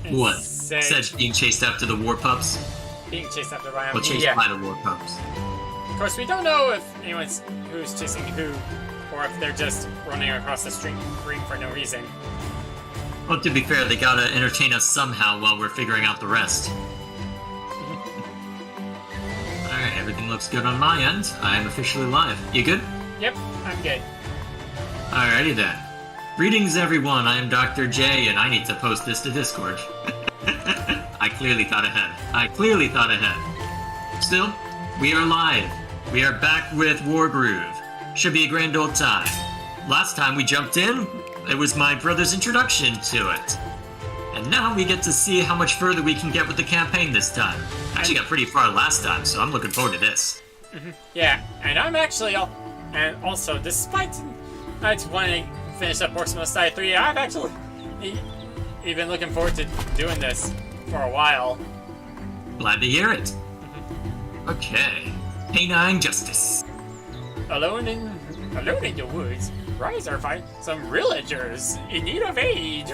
What? Sedge being chased after the war pups? being chased after by him. Well, chased by the war pups. Of course, we don't know if who's chasing who, or if they're just running across the street for no reason. Well, to be fair, they gotta entertain us somehow while we're figuring out the rest. Alright, everything looks good on my end. I am officially live. You good? Yep, I'm good. Alrighty then. Greetings everyone, I am Dr. J, and I need to post this to Discord. I clearly thought ahead. Still, we are live. We are back with Wargroove. Should be a grand old time. Last time we jumped in, it was my brother's introduction to it. And now we get to see how much further we can get with the campaign this time. I actually got pretty far last time, so I'm looking forward to this. Yeah, and I'm actually and also, despite not wanting to finish up Orcs Must Die 3, I've actually been looking forward to doing this for a while. Glad to hear it. Okay. Canine justice. Alone in the woods, rise or find some villagers in need of aid.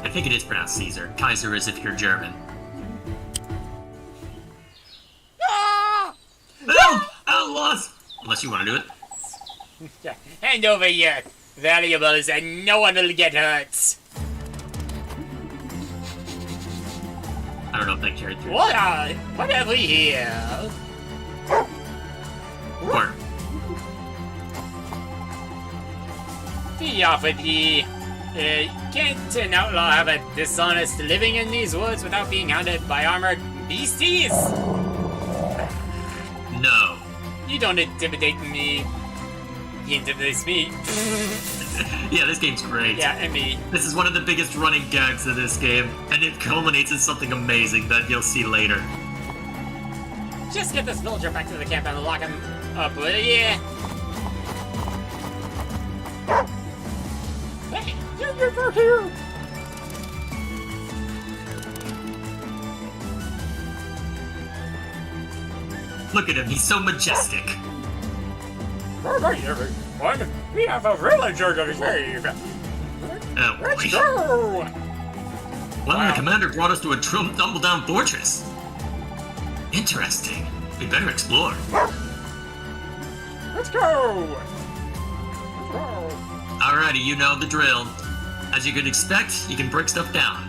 I think it is pronounced Caesar. Kaiser is if you're German. Ah! No! Outlaws! Unless you want to do it. Yeah. Hand over your valuables and no one will get hurt. I don't know if that carried through. What have we here? Or, Be off with ye. Can't an outlaw have a dishonest living in these woods without being hounded by armored beasties? no. You don't intimidate me. You intimidate me. Yeah, this game's great. Yeah, and me. This is one of the biggest running gags of this game, and it culminates in something amazing that you'll see later. Just get this villager back to the camp and lock him up, will ya? Hey, you're back here! Look at him, he's so majestic. Alright, everyone, we have a villager to save! Oh, Let's boy. go! Well, Wow. the commander brought us to a tumble-down fortress. Interesting. We better explore. Let's go! Let's go! Alrighty, you know the drill. As you could expect, you can break stuff down.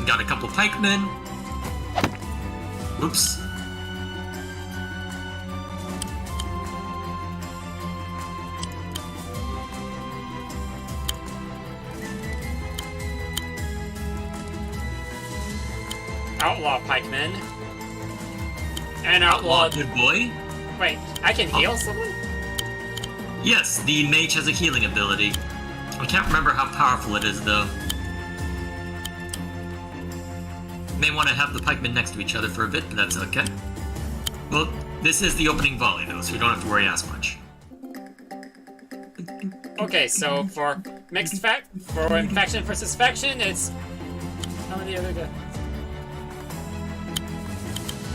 You got a couple pikemen. Oops. Outlaw pikeman. And outlaw. Good boy. Wait, I can heal someone? Yes, the mage has a healing ability. I can't remember how powerful it is, though. May want to have the pikemen next to each other for a bit, but that's okay. Well, this is the opening volley, though, so we don't have to worry as much. Okay, so for for infection versus faction, it's how many other guys?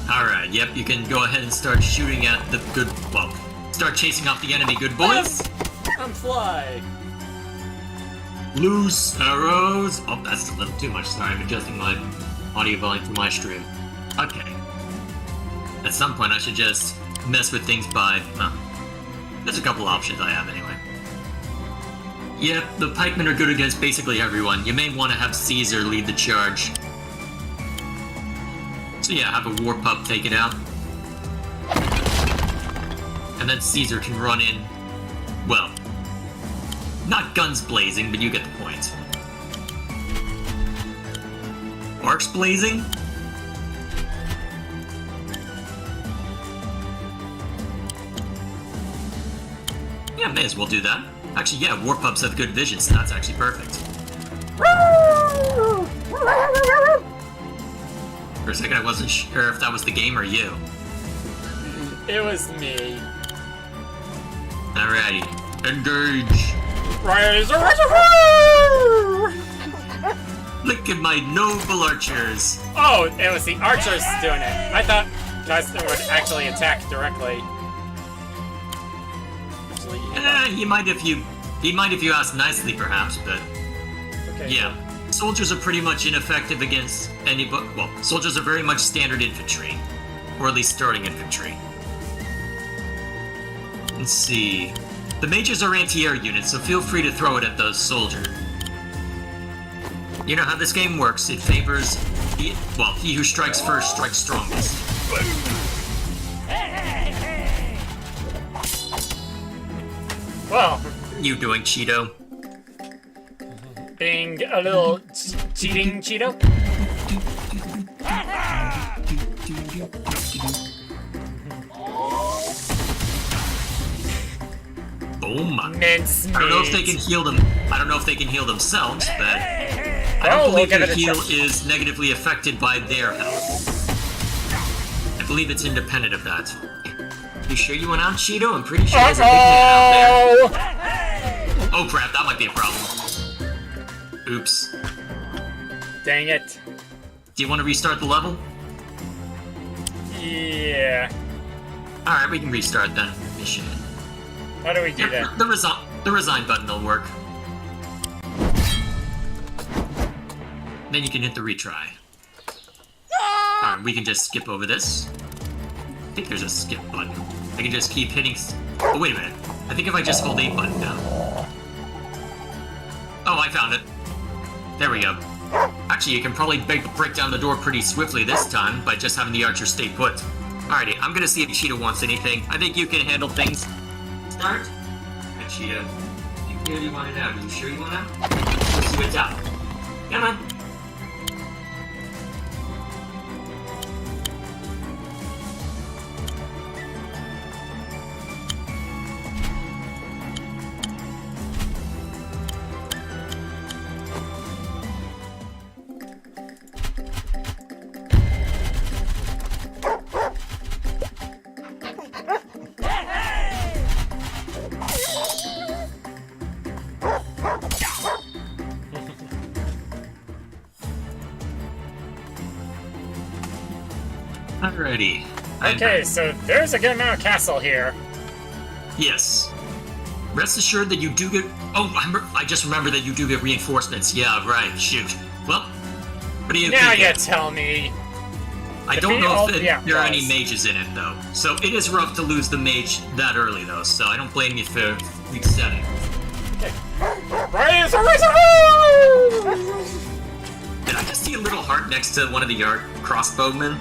Alright, yep, you can go ahead and start shooting at the good... Well, start chasing off the enemy, good boys! I'm fly. Loose arrows! Oh, that's a little too much, sorry, I'm adjusting my audio volume for my stream. Okay. At some point I should just mess with things by... there's a couple options I have anyway. Yep, the pikemen are good against basically everyone. You may want to have Caesar lead the charge. So yeah, have a war pup take it out. And then Caesar can run in, well, not guns blazing, but you get the point. Arcs blazing? Yeah, may as well do that. Actually, yeah, war pups have good vision, so that's actually perfect. For a second, I wasn't sure if that was the game or you. It was me. Alrighty, engage! Rise, rise, Look at my noble archers! Oh, it was the archers doing it. I thought guys that would actually attack directly. Actually, He might if you ask nicely, perhaps, but okay. yeah. soldiers are pretty much ineffective against anybody. Well, soldiers are very much standard infantry, or at least starting infantry. Let's see. The mages are anti-air units, so feel free to throw it at those soldiers. You know how this game works. It favors he who strikes first strikes strongest. Well, You doing, Cheeto? being a little cheating Cheeto. Boom. Mince I don't know if they meat. can heal them. I don't know if they can heal themselves, but I Well, don't believe we'll give their it a heal try. is negatively affected by their health. I believe it's independent of that. You sure you went out, Cheeto? I'm pretty sure there's a big man out there. Oh crap, that might be a problem. Oops. Dang it. Do you want to restart the level? Yeah. Alright, we can restart then. Mission. How do we do that? The resign button will work. Then you can hit the retry. Alright, we can just skip over this. I think there's a skip button. I can just keep hitting... Oh, wait a minute. I think if I just hold A button down. Oh, I found it. There we go. Actually, you can probably break down the door pretty swiftly this time by just having the archer stay put. Alrighty, I'm gonna see if Cheetah wants anything. I think you can handle things. Start. Right, Cheetah. You clearly want it out. Are you sure you want it out? Let's see what's out. Come on. Alrighty. Okay, so there's a good amount of castle here. Yes. Rest assured that you do get... Oh, I just remembered that you do get reinforcements. Yeah, right. Shoot. Well, what do you Now think? you tell me. I don't know if yeah, there are any guys. mages in it, though. So it is rough to lose the mage that early, though. So I don't blame you for resetting. Raise, raise, Did I just see a little heart next to one of the crossbowmen?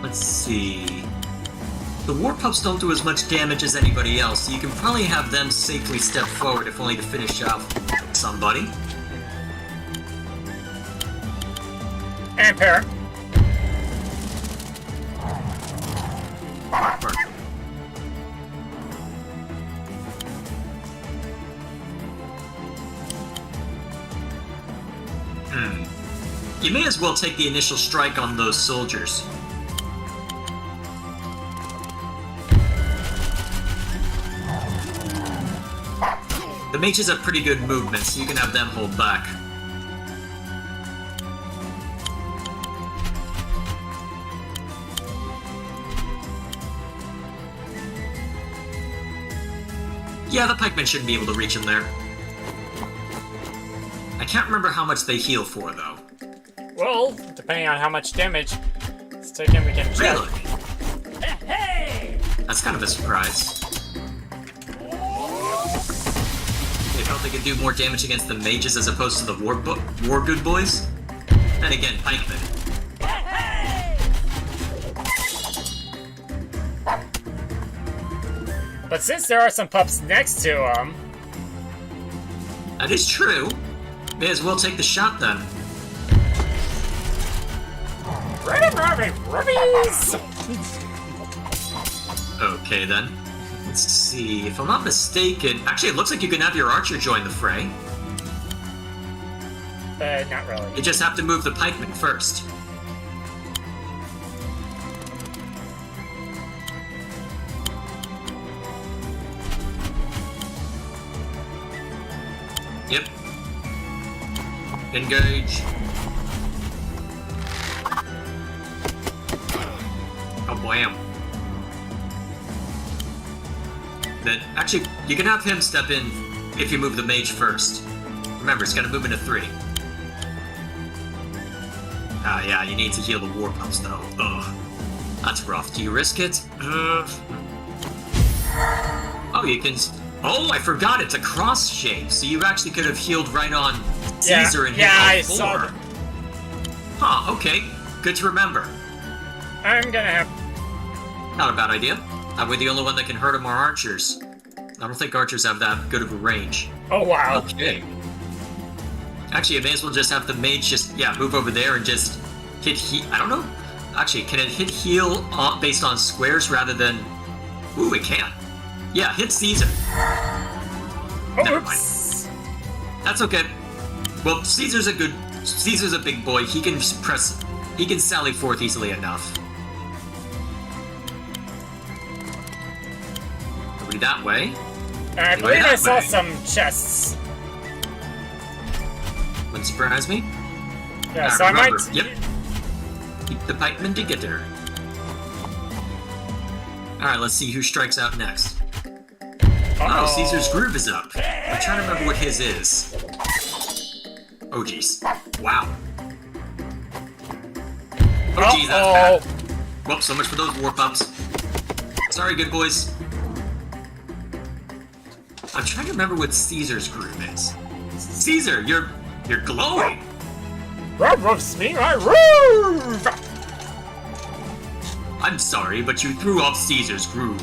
Let's see... The war pups don't do as much damage as anybody else, so you can probably have them safely step forward if only to finish off somebody. And pair. Perfect. You may as well take the initial strike on those soldiers. The mages have pretty good movement, so you can have them hold back. Yeah, the pikemen shouldn't be able to reach him there. I can't remember how much they heal for, though. Well, depending on how much damage it's taken, we can check. Really? That's kind of a surprise. They felt they could do more damage against the mages as opposed to the war good boys? And again, pikemen. But since there are some pups next to him, That is true. May as well take the shot then. rubbies! Okay then. Let's see. If I'm not mistaken, actually, it looks like you can have your archer join the fray. Not really. You just have to move the pikemen first. Yep. Engage. Oh, blam. Then, actually, you can have him step in if you move the mage first. Remember, it's gotta move into 3. Ah, yeah, you need to heal the war pups, though. Ugh. That's rough. Do you risk it? Oh, you can... Oh, I forgot, it's a cross shape, so you actually could have healed right on Caesar and hit all 4. Saw that. Huh, okay. Good to remember. I'm gonna have... Not a bad idea. That way the only one that can hurt him are archers. I don't think archers have that good of a range. Oh, wow. Okay. Actually, I may as well just have the mage just, move over there and just hit I don't know. Actually, can it hit heal based on squares rather than... Ooh, it can. Yeah, hit Caesar. Never mind. That's okay. Well, Caesar's a big boy. He can sally forth easily enough. Nobody that way. I believe I saw some chests. Wouldn't surprise me. Yeah, so remember, I might... Yep. Keep the pikemen together. Alright, let's see who strikes out next. Oh, Caesar's Groove is up. I'm trying to remember what his is. Oh, jeez. Wow. Oh, jeez, that's bad. Well, so much for those war pups. Sorry, good boys. I'm trying to remember what Caesar's Groove is. Caesar, you're glowing. I'm sorry, but you threw off Caesar's Groove.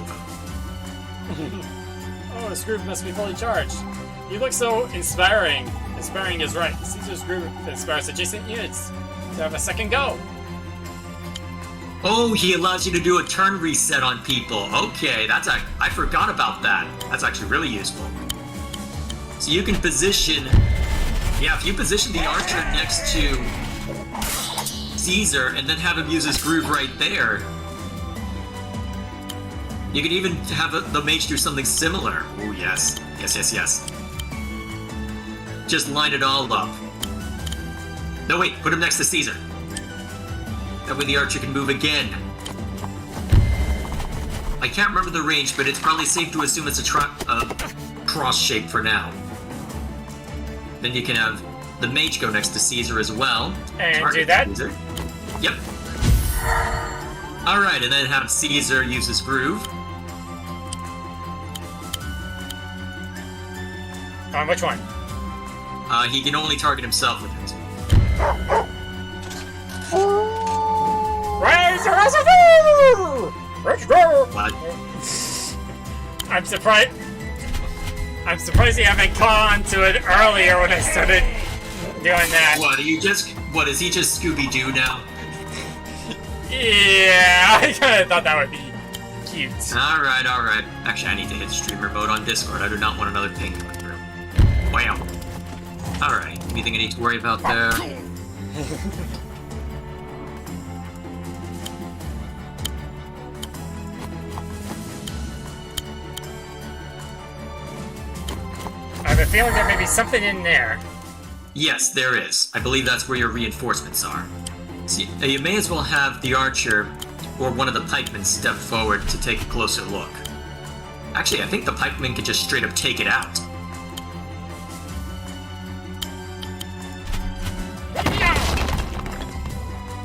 Oh, his groove must be fully charged. You look so inspiring. Inspiring is right. Caesar's groove inspires adjacent units to have a second go. Oh, he allows you to do a turn reset on people. Okay, I forgot about that. That's actually really useful. So you can position... Yeah, if you position the archer next to Caesar and then have him use his groove right there, you can even have the mage do something similar. Oh, yes. Yes. Just line it all up. No, wait, put him next to Caesar. That way the archer can move again. I can't remember the range, but it's probably safe to assume it's a cross shape for now. Then you can have the mage go next to Caesar as well. And Target do that? Caesar. Yep. Alright, and then have Caesar use his groove. On which one? He can only target himself with it. Let's go! What? I'm surprised you haven't caught on to it earlier when I started doing that. What, is he just Scooby-Doo now? Yeah, I kinda thought that would be cute. Alright. Actually, I need to hit streamer mode on Discord. I do not want another ping coming through. Wow. Alright, anything I need to worry about there? I have a feeling there may be something in there. Yes, there is. I believe that's where your reinforcements are. See, you may as well have the archer or one of the pikemen step forward to take a closer look. Actually, I think the pikemen could just straight up take it out.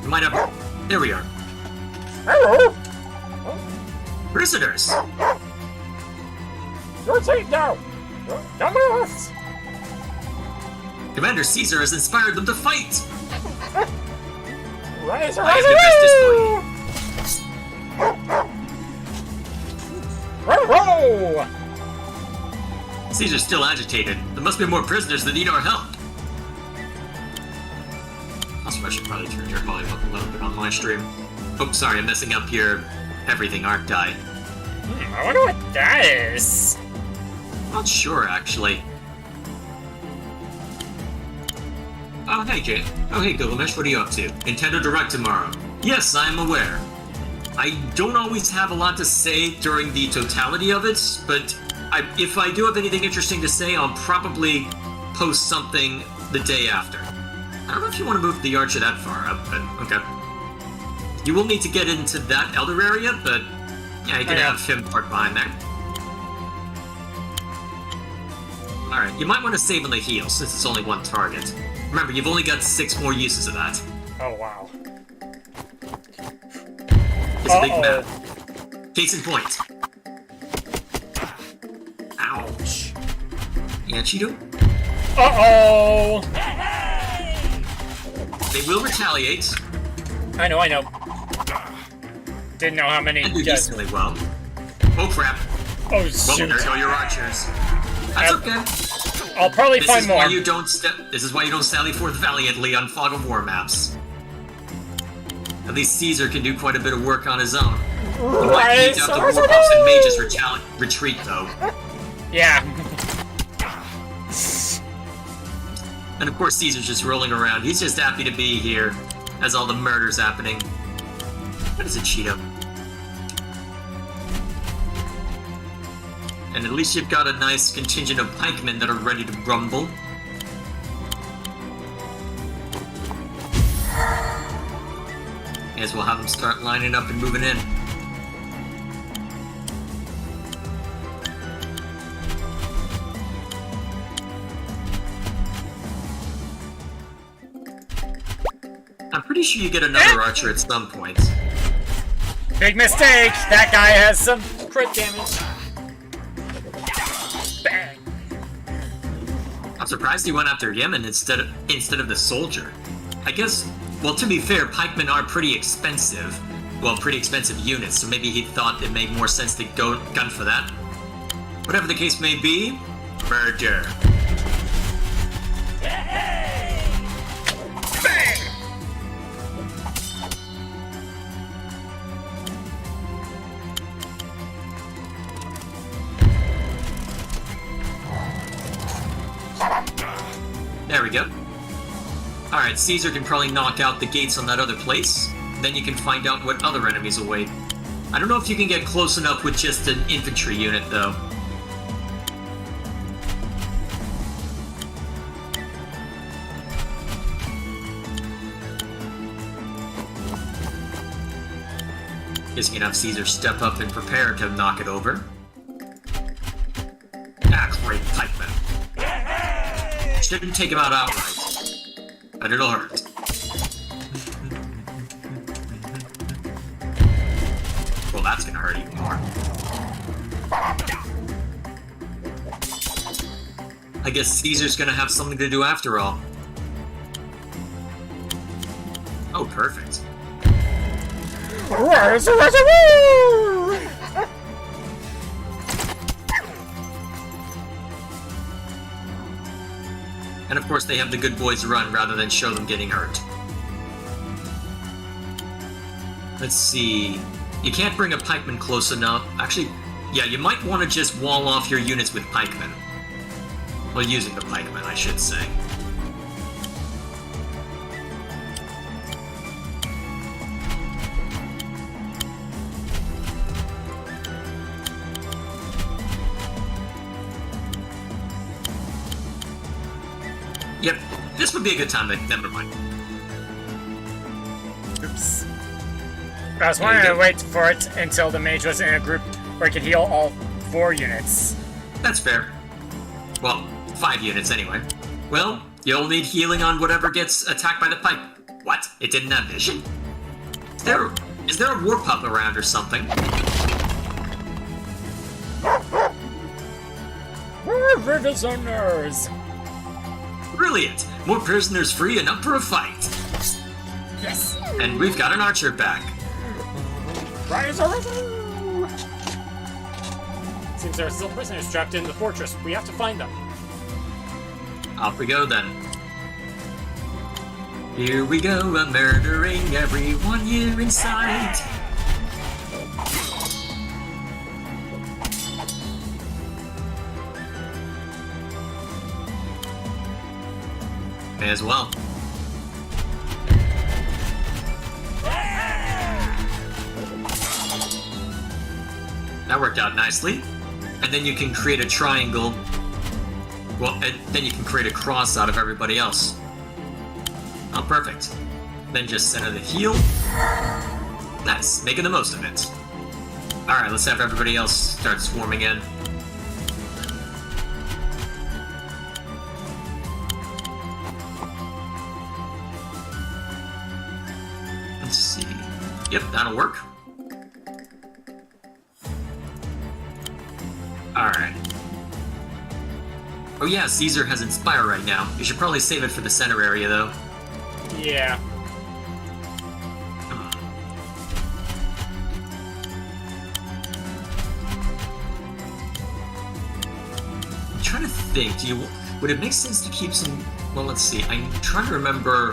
You might have... There we are. Hello! Prisoners! Your seat now! Come with us! Commander Caesar has inspired them to fight! Rise, I have the best display. Caesar's still agitated. There must be more prisoners that need our help. Also, I should probably turn your volume up a little bit on my stream. Oh, sorry, I'm messing up your everything, aren't I? I wonder what that is. Not sure, actually. Oh, hey, Jay. Oh, hey, Gilgamesh, what are you up to? Nintendo Direct tomorrow. Yes, I'm aware. I don't always have a lot to say during the totality of it, but if I do have anything interesting to say, I'll probably post something the day after. I don't know if you want to move the archer that far up, but okay. You will need to get into that elder area, but yeah, you can have him park behind there. Alright, you might want to save on the heal, since it's only one target. Remember, you've only got 6 more uses of that. Oh, wow. It's a big map. Case in point. Ouch. Yeah, Cheeto? Uh-oh! They will retaliate. I know. Didn't know how many. And do decently well. Oh crap. Oh, Well, shoot. there go your archers. That's okay. I'll probably find more. This is why you don't sally forth valiantly on Fog of War maps. At least Caesar can do quite a bit of work on his own. He might beat out the warpups and mages retreat, though. Yeah. And of course, Caesar's just rolling around. He's just happy to be here as all the murder's happening. What is it, Cheeto? And at least you've got a nice contingent of pikemen that are ready to rumble. May as well have them start lining up and moving in. I'm pretty sure you get another archer at some point. Big mistake! That guy has some crit damage. Bang! I'm surprised he went after Yemen instead of the soldier. I guess, well, to be fair, pikemen are pretty expensive. Well, pretty expensive units, so maybe he thought it made more sense to go gun for that. Whatever the case may be, murder. There we go. Alright, Caesar can probably knock out the gates on that other place. Then you can find out what other enemies await. I don't know if you can get close enough with just an infantry unit, though. Guess you can have Caesar step up and prepare to knock it over. Ah, great pikeman. Shouldn't take him out outright, but it'll hurt. Well, that's gonna hurt even more. I guess Caesar's gonna have something to do after all. Oh, perfect. And of course they have the good boys run rather than show them getting hurt. Let's see... You can't bring a pikeman close enough. Actually, yeah, you might want to just wall off your units with pikemen. Well, using the pikemen, I should say. Yep, this would be a good time to... Never mind. Oops. I was wanting to wait for it until the mage was in a group where he could heal all 4 units. That's fair. Well, 5 units anyway. Well, you'll need healing on whatever gets attacked by the pike. What? It didn't have vision? Is there a war pup around or something? More prisoners! Brilliant! More prisoners free and up for a fight! Yes! And we've got an archer back. Rise Seems there are still prisoners trapped in the fortress. We have to find them. Off we go then. Here we go, murdering everyone here in sight. May as well. That worked out nicely. And then you can create a triangle. Well, and then you can create a cross out of everybody else. Oh, perfect. Then just center the heal. Nice, making the most of it. Alright, let's have everybody else start swarming in. Yep, that'll work. Alright. Oh yeah, Caesar has Inspire right now. You should probably save it for the center area, though. Yeah. I'm trying to think, would it make sense to keep some... Well, let's see. I'm trying to remember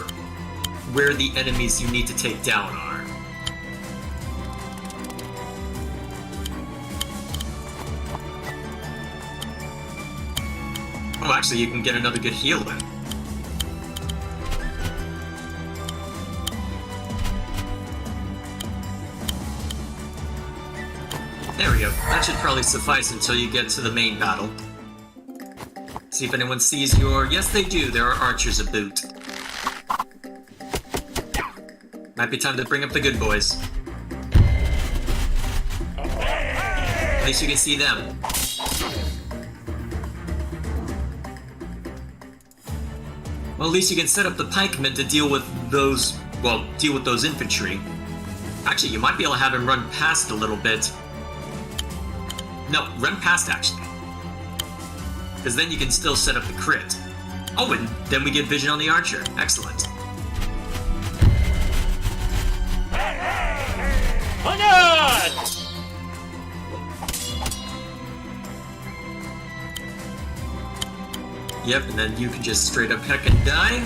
where the enemies you need to take down are. Oh, actually, you can get another good heal in. There we go. That should probably suffice until you get to the main battle. See if anyone sees your... Yes, they do. There are archers aboot. Might be time to bring up the good boys. At least you can see them. Well, at least you can set up the pikemen to deal with those... Well, deal with those infantry. Actually, you might be able to have him run past a little bit. No, run past, actually. Because then you can still set up the crit. Oh, and then we get vision on the archer. Excellent. Oh God! Yep, and then you can just straight up heck and die.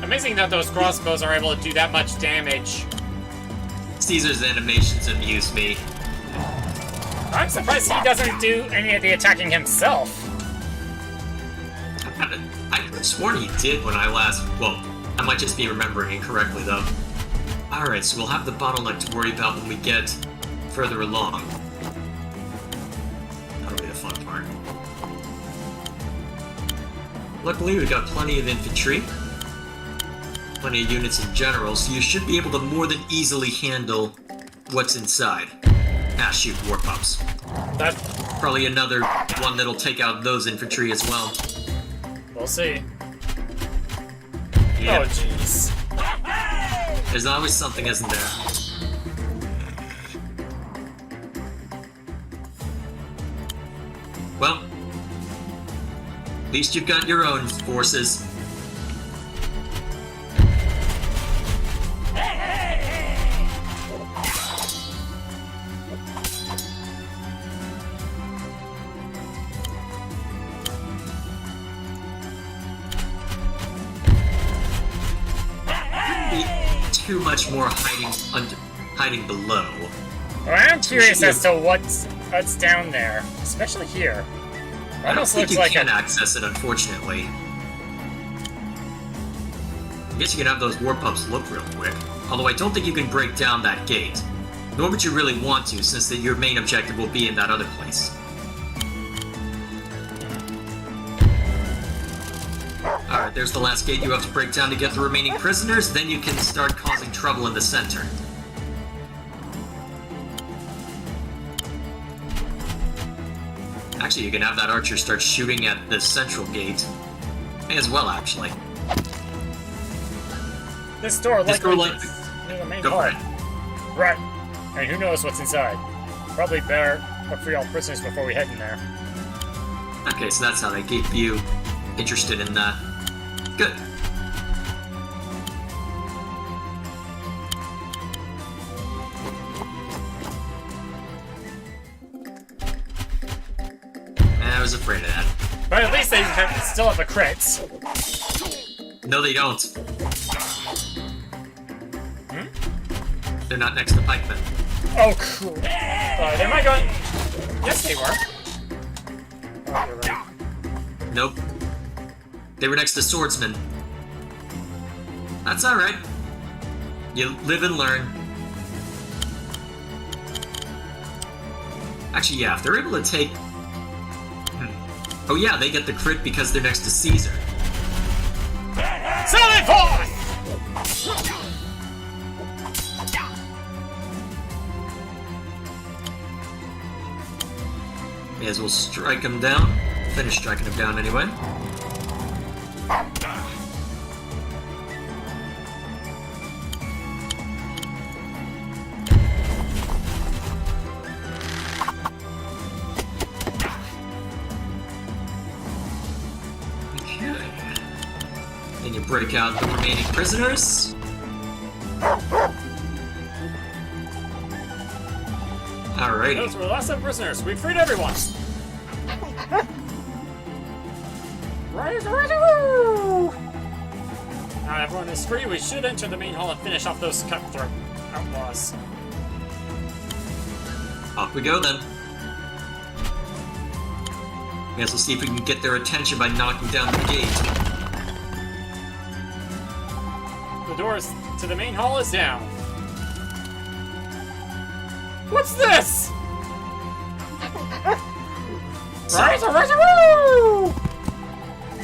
Amazing that those crossbows are able to do that much damage. Caesar's animations amuse me. I'm surprised he doesn't do any of the attacking himself. I could have sworn he did when I last... Well, I might just be remembering incorrectly, though. Alright, so we'll have the bottleneck to worry about when we get further along. That'll be the fun part. Luckily, we've got plenty of infantry. Plenty of units in general, so you should be able to more than easily handle what's inside. Ah, shoot, war pups. That's... Probably another one that'll take out those infantry as well. We'll see. Yeah. Oh, jeez. There's always something, isn't there? Well, at least you've got your own forces. Too much more hiding below. Well, I'm curious as to what's down there, especially here. I don't think you like can access it, unfortunately. I guess you can have those war pups look real quick. Although I don't think you can break down that gate. Nor would you really want to, since your main objective will be in that other place. Alright, there's the last gate you have to break down to get the remaining prisoners, then you can start causing trouble in the center. Actually, you can have that archer start shooting at the central gate. May as well, actually. This door likely leads near the main hall. Right. And who knows what's inside. Probably better look for all prisoners before we head in there. Okay, so that's how they keep you interested in that. Good. I was afraid of that. But at least they still have the crits. No, they don't. Hmm? They're not next to pikemen. Oh, cool. They might go... Yes, they were. Oh, you're right. Nope. They were next to swordsmen. That's alright. You live and learn. Actually, yeah, if they're able to take... Oh yeah, they get the crit because they're next to Caesar. Summon forth! May as well strike him down. Finish striking him down anyway. Then you break out the remaining prisoners. Alrighty. Those were the last of prisoners. We freed everyone. Now everyone is free. We should enter the main hall and finish off those cutthroat outlaws. Off we go then. Guess we'll see if we can get their attention by knocking down the gate. The doors to the main hall is down. What's this? Rise, rise, rise!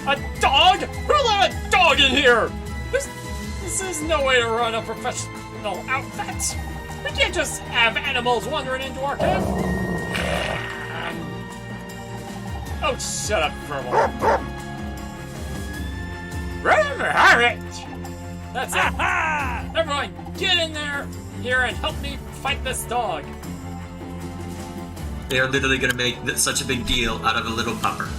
A dog? Who let a dog in here? This is no way to run a professional outfit. We can't just have animals wandering into our camp. Oh, shut up for a moment. That's it. Everyone, get in here and help me fight this dog. They are literally going to make such a big deal out of a little pupper.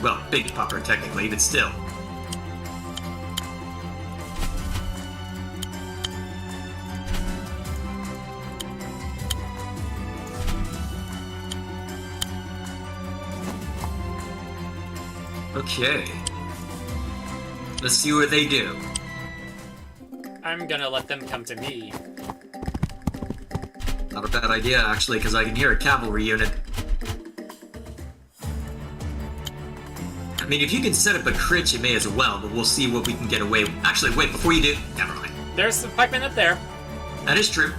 Well, big pupper, technically, but still. Okay. Let's see what they do. I'm gonna let them come to me. Not a bad idea, actually, because I can hear a cavalry unit. I mean, if you can set up a crit, you may as well, but we'll see what we can get away with. Actually, wait, before you do... Never mind. There's the pikeman up there. That is true.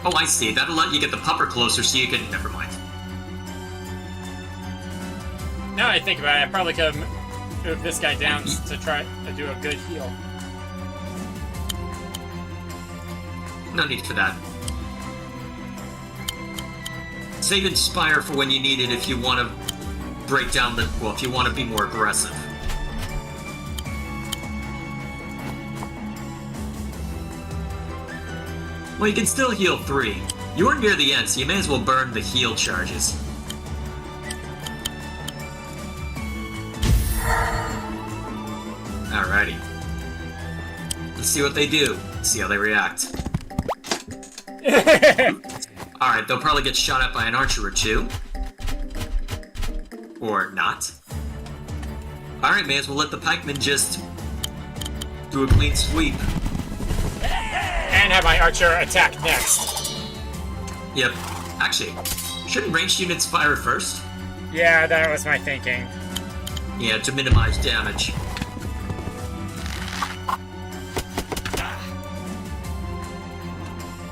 Oh, I see. That'll let you get the pupper closer so you can... Never mind. Now I think about it, I probably could have moved this guy down to try to do a good heal. No need for that. Save Inspire for when you need it if you want to break down the... Well, if you want to be more aggressive. Well, you can still heal 3. You are near the end, so you may as well burn the heal charges. Alrighty. Let's see what they do. See how they react. Alright, they'll probably get shot at by an archer or two. Or not. Alright, may as well let the pikemen just do a clean sweep. And have my archer attack next. Yep. Actually, shouldn't ranged units fire first? Yeah, that was my thinking. Yeah, to minimize damage.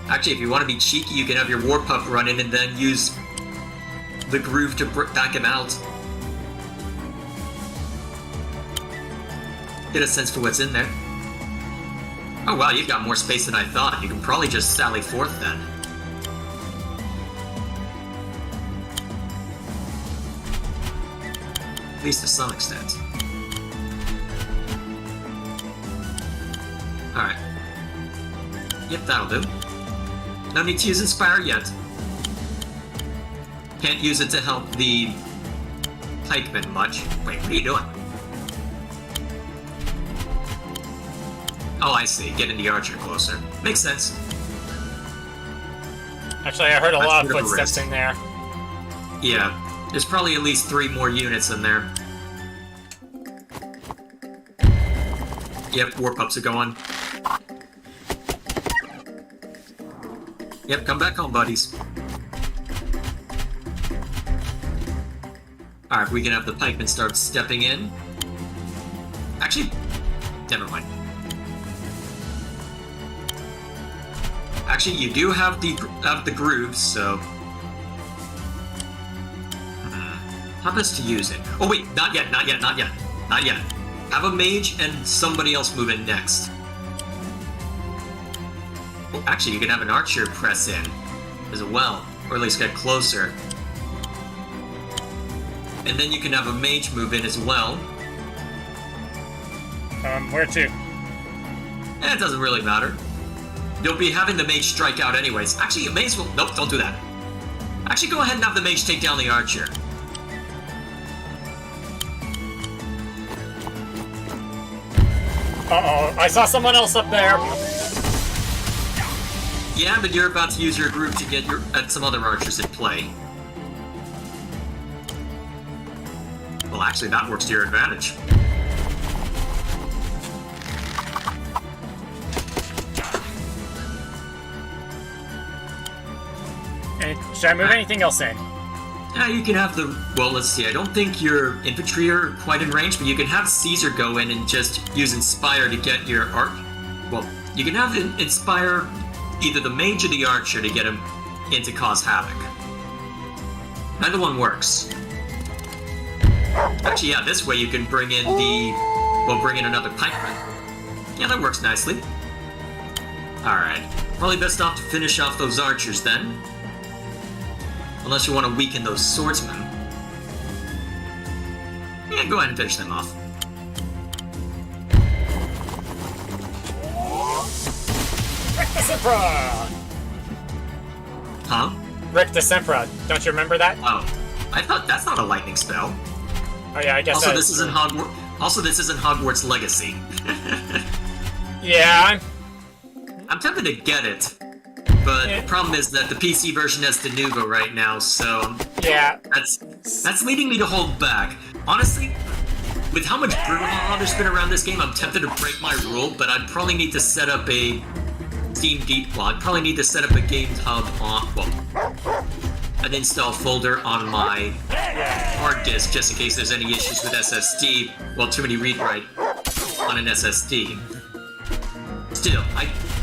Actually, if you want to be cheeky, you can have your war pup run in and then use the groove to back him out. Get a sense for what's in there. Oh wow, you've got more space than I thought. You can probably just sally forth then. At least to some extent. Alright. Yep, that'll do. No need to use Inspire yet. Can't use it to help the pikemen much. Wait, what are you doing? Oh, I see. Getting the archer closer. Makes sense. Actually, I heard a lot of bit of a footsteps risk. in there. Yeah. There's probably at least 3 more units in there. Yep, war pups are going. Yep, come back home, buddies. Alright, we can have the pikemen start stepping in. Actually, never mind. Actually, you do have the grooves, so... How best to use it? Oh wait, not yet, not yet, not yet. Not yet. Have a mage and somebody else move in next. Well, actually, you can have an archer press in as well, or at least get closer. And then you can have a mage move in as well. Where to? It doesn't really matter. You'll be having the mage strike out anyways. Actually, you may as well... Nope, don't do that. Actually, go ahead and have the mage take down the archer. Uh-oh, I saw someone else up there. Yeah, but you're about to use your group to get some other archers in play. Well, actually, that works to your advantage. And should I move anything else in? Yeah, you can have the... Well, let's see. I don't think your infantry are quite in range, but you can have Caesar go in and just use Inspire to get your arc... Well, you can have Inspire either the mage or the archer to get him in to cause havoc. Either one works. Actually, yeah, this way you can bring in the... Well, bring in another pikeman. Yeah, that works nicely. Alright. Probably best off to finish off those archers, then. Unless you want to weaken those swordsmen. Yeah, go ahead and finish them off. Rick the Sempra! Huh? Rick the Sempra. Don't you remember that? Oh. I thought that's not a lightning spell. Oh yeah, I guess Also, this isn't Hogwarts. Also, this isn't Hogwarts Legacy. Yeah, I'm tempted to get it, but the problem is that the PC version has Denuvo right now, so yeah. that's leading me to hold back. Honestly, with how much brouhaha there's been around this game, I'm tempted to break my rule, but I'd probably need to set up a Steam Geek. Well, I'd probably need to set up a Games Hub on an install folder on my hard disk just in case there's any issues with SSD. Well, too many read-write on an SSD. Still,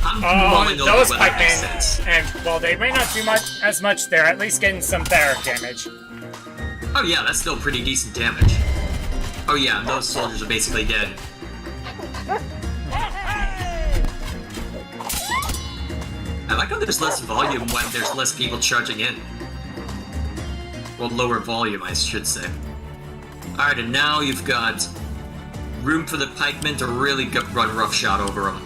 I'm mulling over those whether that makes pikemen, sense. and well, they may not do as much. They're at least getting some barrack damage. Oh yeah, that's still pretty decent damage. Oh yeah, and those soldiers are basically dead. I like how there's less volume when there's less people charging in. Well, lower volume, I should say. Alright, and now you've got room for the pikemen to really run roughshod over them.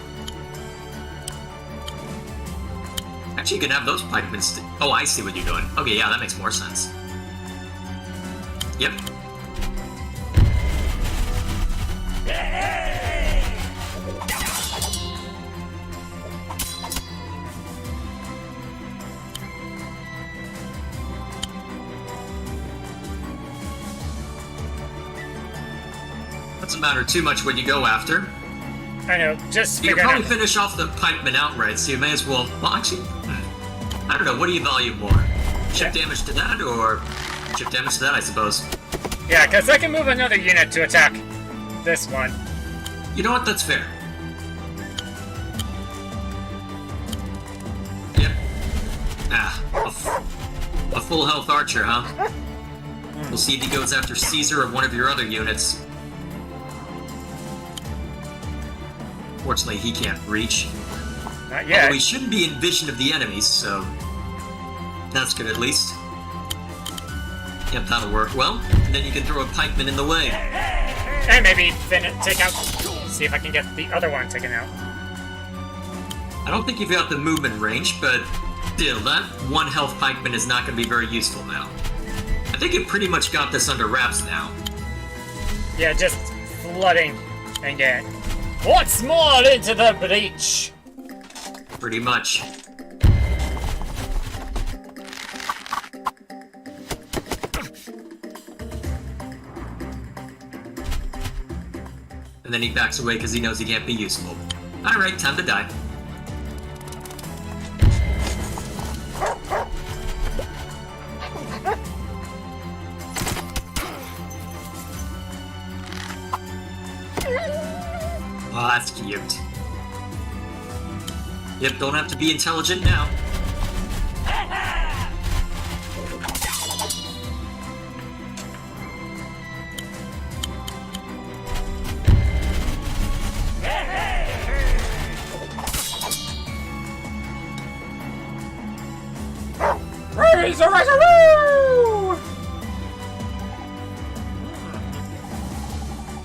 Actually, you can have those pikemen oh, I see what you're doing. Okay, yeah, that makes more sense. Yep. Doesn't matter too much what you go after. I know, just You can figuring probably out. finish off the pikemen outright, so you may as well... Well, actually... I don't know, what do you value more? Chip damage to that, or... Chip damage to that, I suppose. Yeah, because I can move another unit to attack this one. You know what, that's fair. Yep. Ah, a full health archer, huh? We'll see if he goes after Caesar or one of your other units. Fortunately, he can't reach. Not yet. Although he shouldn't be in vision of the enemies, so... That's good, at least. Yep, that'll work well. And then you can throw a pikeman in the way. And maybe take out... See if I can get the other one taken out. I don't think you've got the movement range, but still, that one health pikeman is not going to be very useful now. I think you pretty much got this under wraps now. Yeah, just flooding and get once more into the breach. Pretty much. And then he backs away because he knows he can't be useful. Alright, time to die. Oh, that's cute. Yep, don't have to be intelligent now.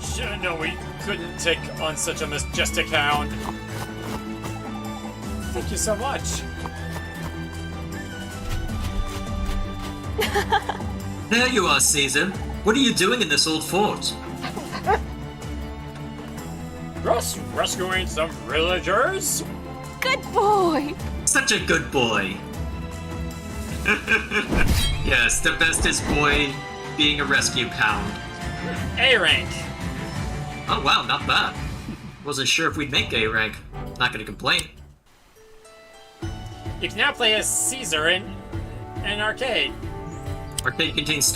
Should've known we couldn't take on such a majestic hound. Thank you so much. There you are, Caesar. What are you doing in this old fort? Just rescuing some villagers. Good boy! Such a good boy. Yes, the bestest boy being a rescue pound. A rank. Oh wow, not bad. Wasn't sure if we'd make A rank. Not gonna complain. You can now play as Caesar in an arcade. Arcade contains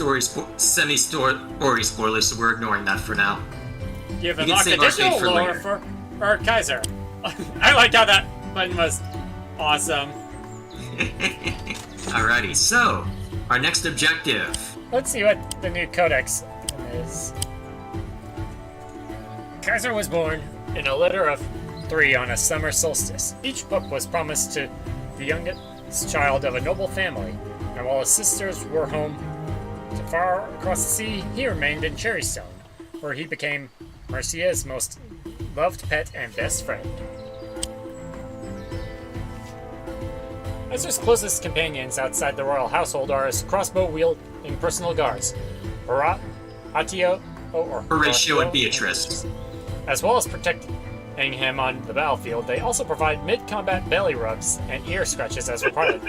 semi-story spoilers, so we're ignoring that for now. You've You can unlocked save additional arcade for lore later. for Kaiser. I like how that button was awesome. Alrighty, so our next objective. Let's see what the new codex is. Kaiser was born in a litter of 3 on a summer solstice. Each book was promised to the youngest child of a noble family, and while his sisters were home to far across the sea, he remained in Cherrystone, where he became Marcia's most loved pet and best friend. Kaiser's closest companions outside the royal household are his crossbow-wielding personal guards, Horatio and Beatrice. As well as protecting him on the battlefield, they also provide mid-combat belly rubs and ear scratches as required.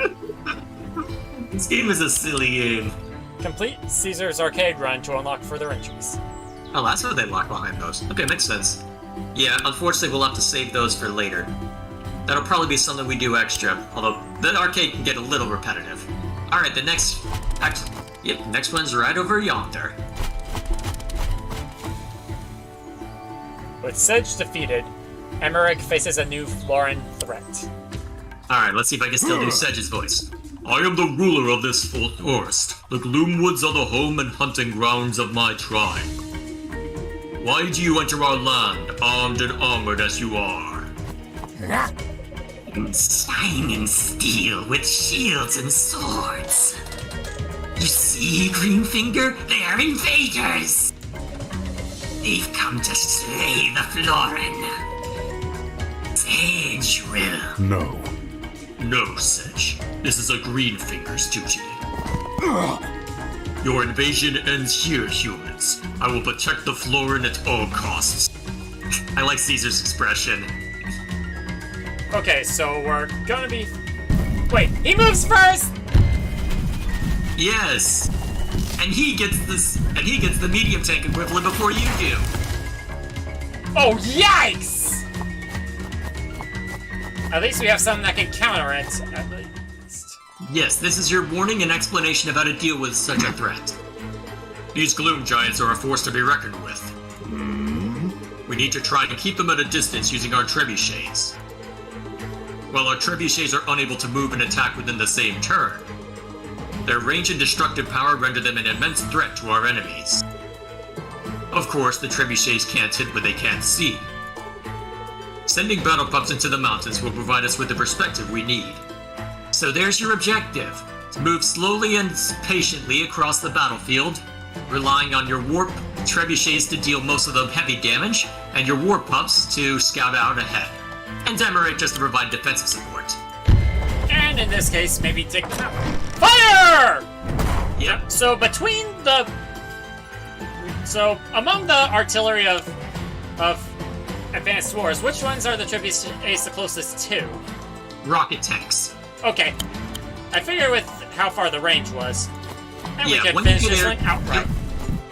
This game is a silly game. Complete Caesar's arcade run to unlock further entries. Oh, that's what they lock behind those. Okay, makes sense. Yeah, unfortunately we'll have to save those for later. That'll probably be something we do extra, although the arcade can get a little repetitive. Alright, the next one's right over yonder. With Sedge defeated, Emmerich faces a new Florin threat. Alright, let's see if I can still do Sedge's voice. I am the ruler of this forest. The Gloomwoods are the home and hunting grounds of my tribe. Why do you enter our land, armed and armored as you are? Shine and steel with shields and swords. You see, Greenfinger? They are invaders! They've come to slay the Florin. Sedge will. No. No, Sedge. This is a Greenfinger's duty. Your invasion ends here, humans. I will protect the Florin at all costs. I like Caesar's expression. Okay, so we're gonna be... Wait, he moves first! Yes! And he gets the medium tank equivalent before you do. Oh, yikes! At least we have something that can counter it, at least. Yes, this is your warning and explanation of how to deal with such a threat. These gloom giants are a force to be reckoned with. We need to try and keep them at a distance using our trebuchets. While our trebuchets are unable to move and attack within the same turn, their range and destructive power render them an immense threat to our enemies. Of course, the trebuchets can't hit what they can't see. Sending battle pups into the mountains will provide us with the perspective we need. So there's your objective, to move slowly and patiently across the battlefield, relying on your warp trebuchets to deal most of the heavy damage, and your warp pups to scout out ahead, and Emmerich just to provide defensive support. And in this case, maybe take them out. Fire! Yep. So among the artillery of advanced wars, which ones are the trebuchets the closest to? Rocket tanks. Okay. I figure with how far the range was, and we Yeah, could when you finish get this air- one outright.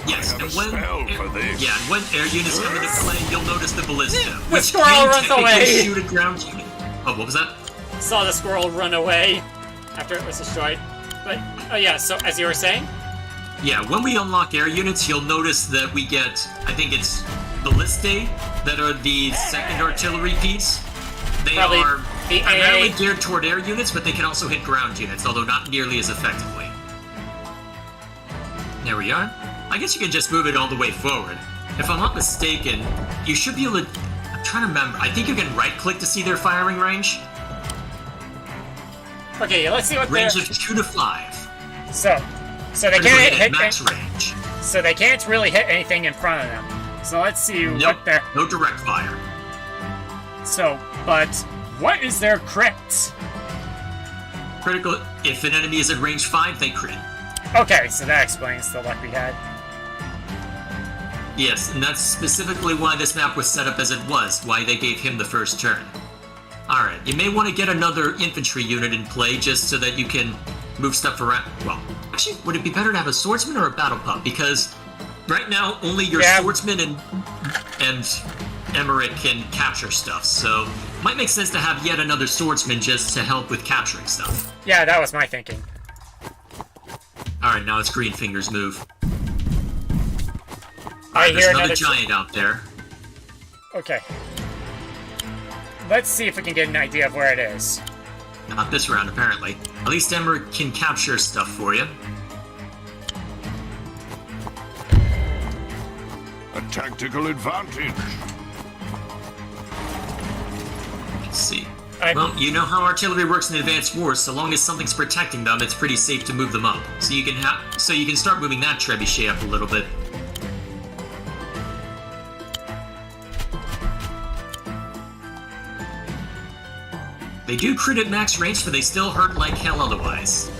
Yes, I have and a when spell for this. yeah, and when air units come into play, you'll notice the ballista, which squirrel can runs technically away. shoot a ground unit. Oh, what was that? Saw the squirrel run away after it was destroyed. But, oh yeah, so as you were saying? Yeah, when we unlock air units, you'll notice that we get, I think it's ballistae that are the second artillery piece. They Probably are the primarily AA. geared toward air units, but they can also hit ground units, although not nearly as effectively. There we are. I guess you can just move it all the way forward. If I'm not mistaken, you should be able to... I'm trying to remember. I think you can right-click to see their firing range. Okay, let's see what Range they're... of 2 to 5. So they Critical can't hit hit... at max range. So they can't really hit anything in front of them. So let's see Nope, what they're... no direct fire. So, but what is their crit? Critical, if an enemy is at range 5, they crit. Okay, so that explains the luck we had. Yes, and that's specifically why this map was set up as it was, why they gave him the first turn. Alright, you may want to get another infantry unit in play just so that you can move stuff around. Well, actually, would it be better to have a swordsman or a battle pup? Because right now, only your swordsman and Emmerich can capture stuff, so it might make sense to have yet another swordsman just to help with capturing stuff. Yeah, that was my thinking. Alright, now it's Greenfinger's move. There's another giant out there. Okay. Let's see if we can get an idea of where it is. Not this round, apparently. At least Emmerich can capture stuff for you. A tactical advantage. Let's see. Well, you know how artillery works in advanced wars. So long as something's protecting them, it's pretty safe to move them up. So you can start moving that trebuchet up a little bit. They do crit at max range, but they still hurt like hell otherwise.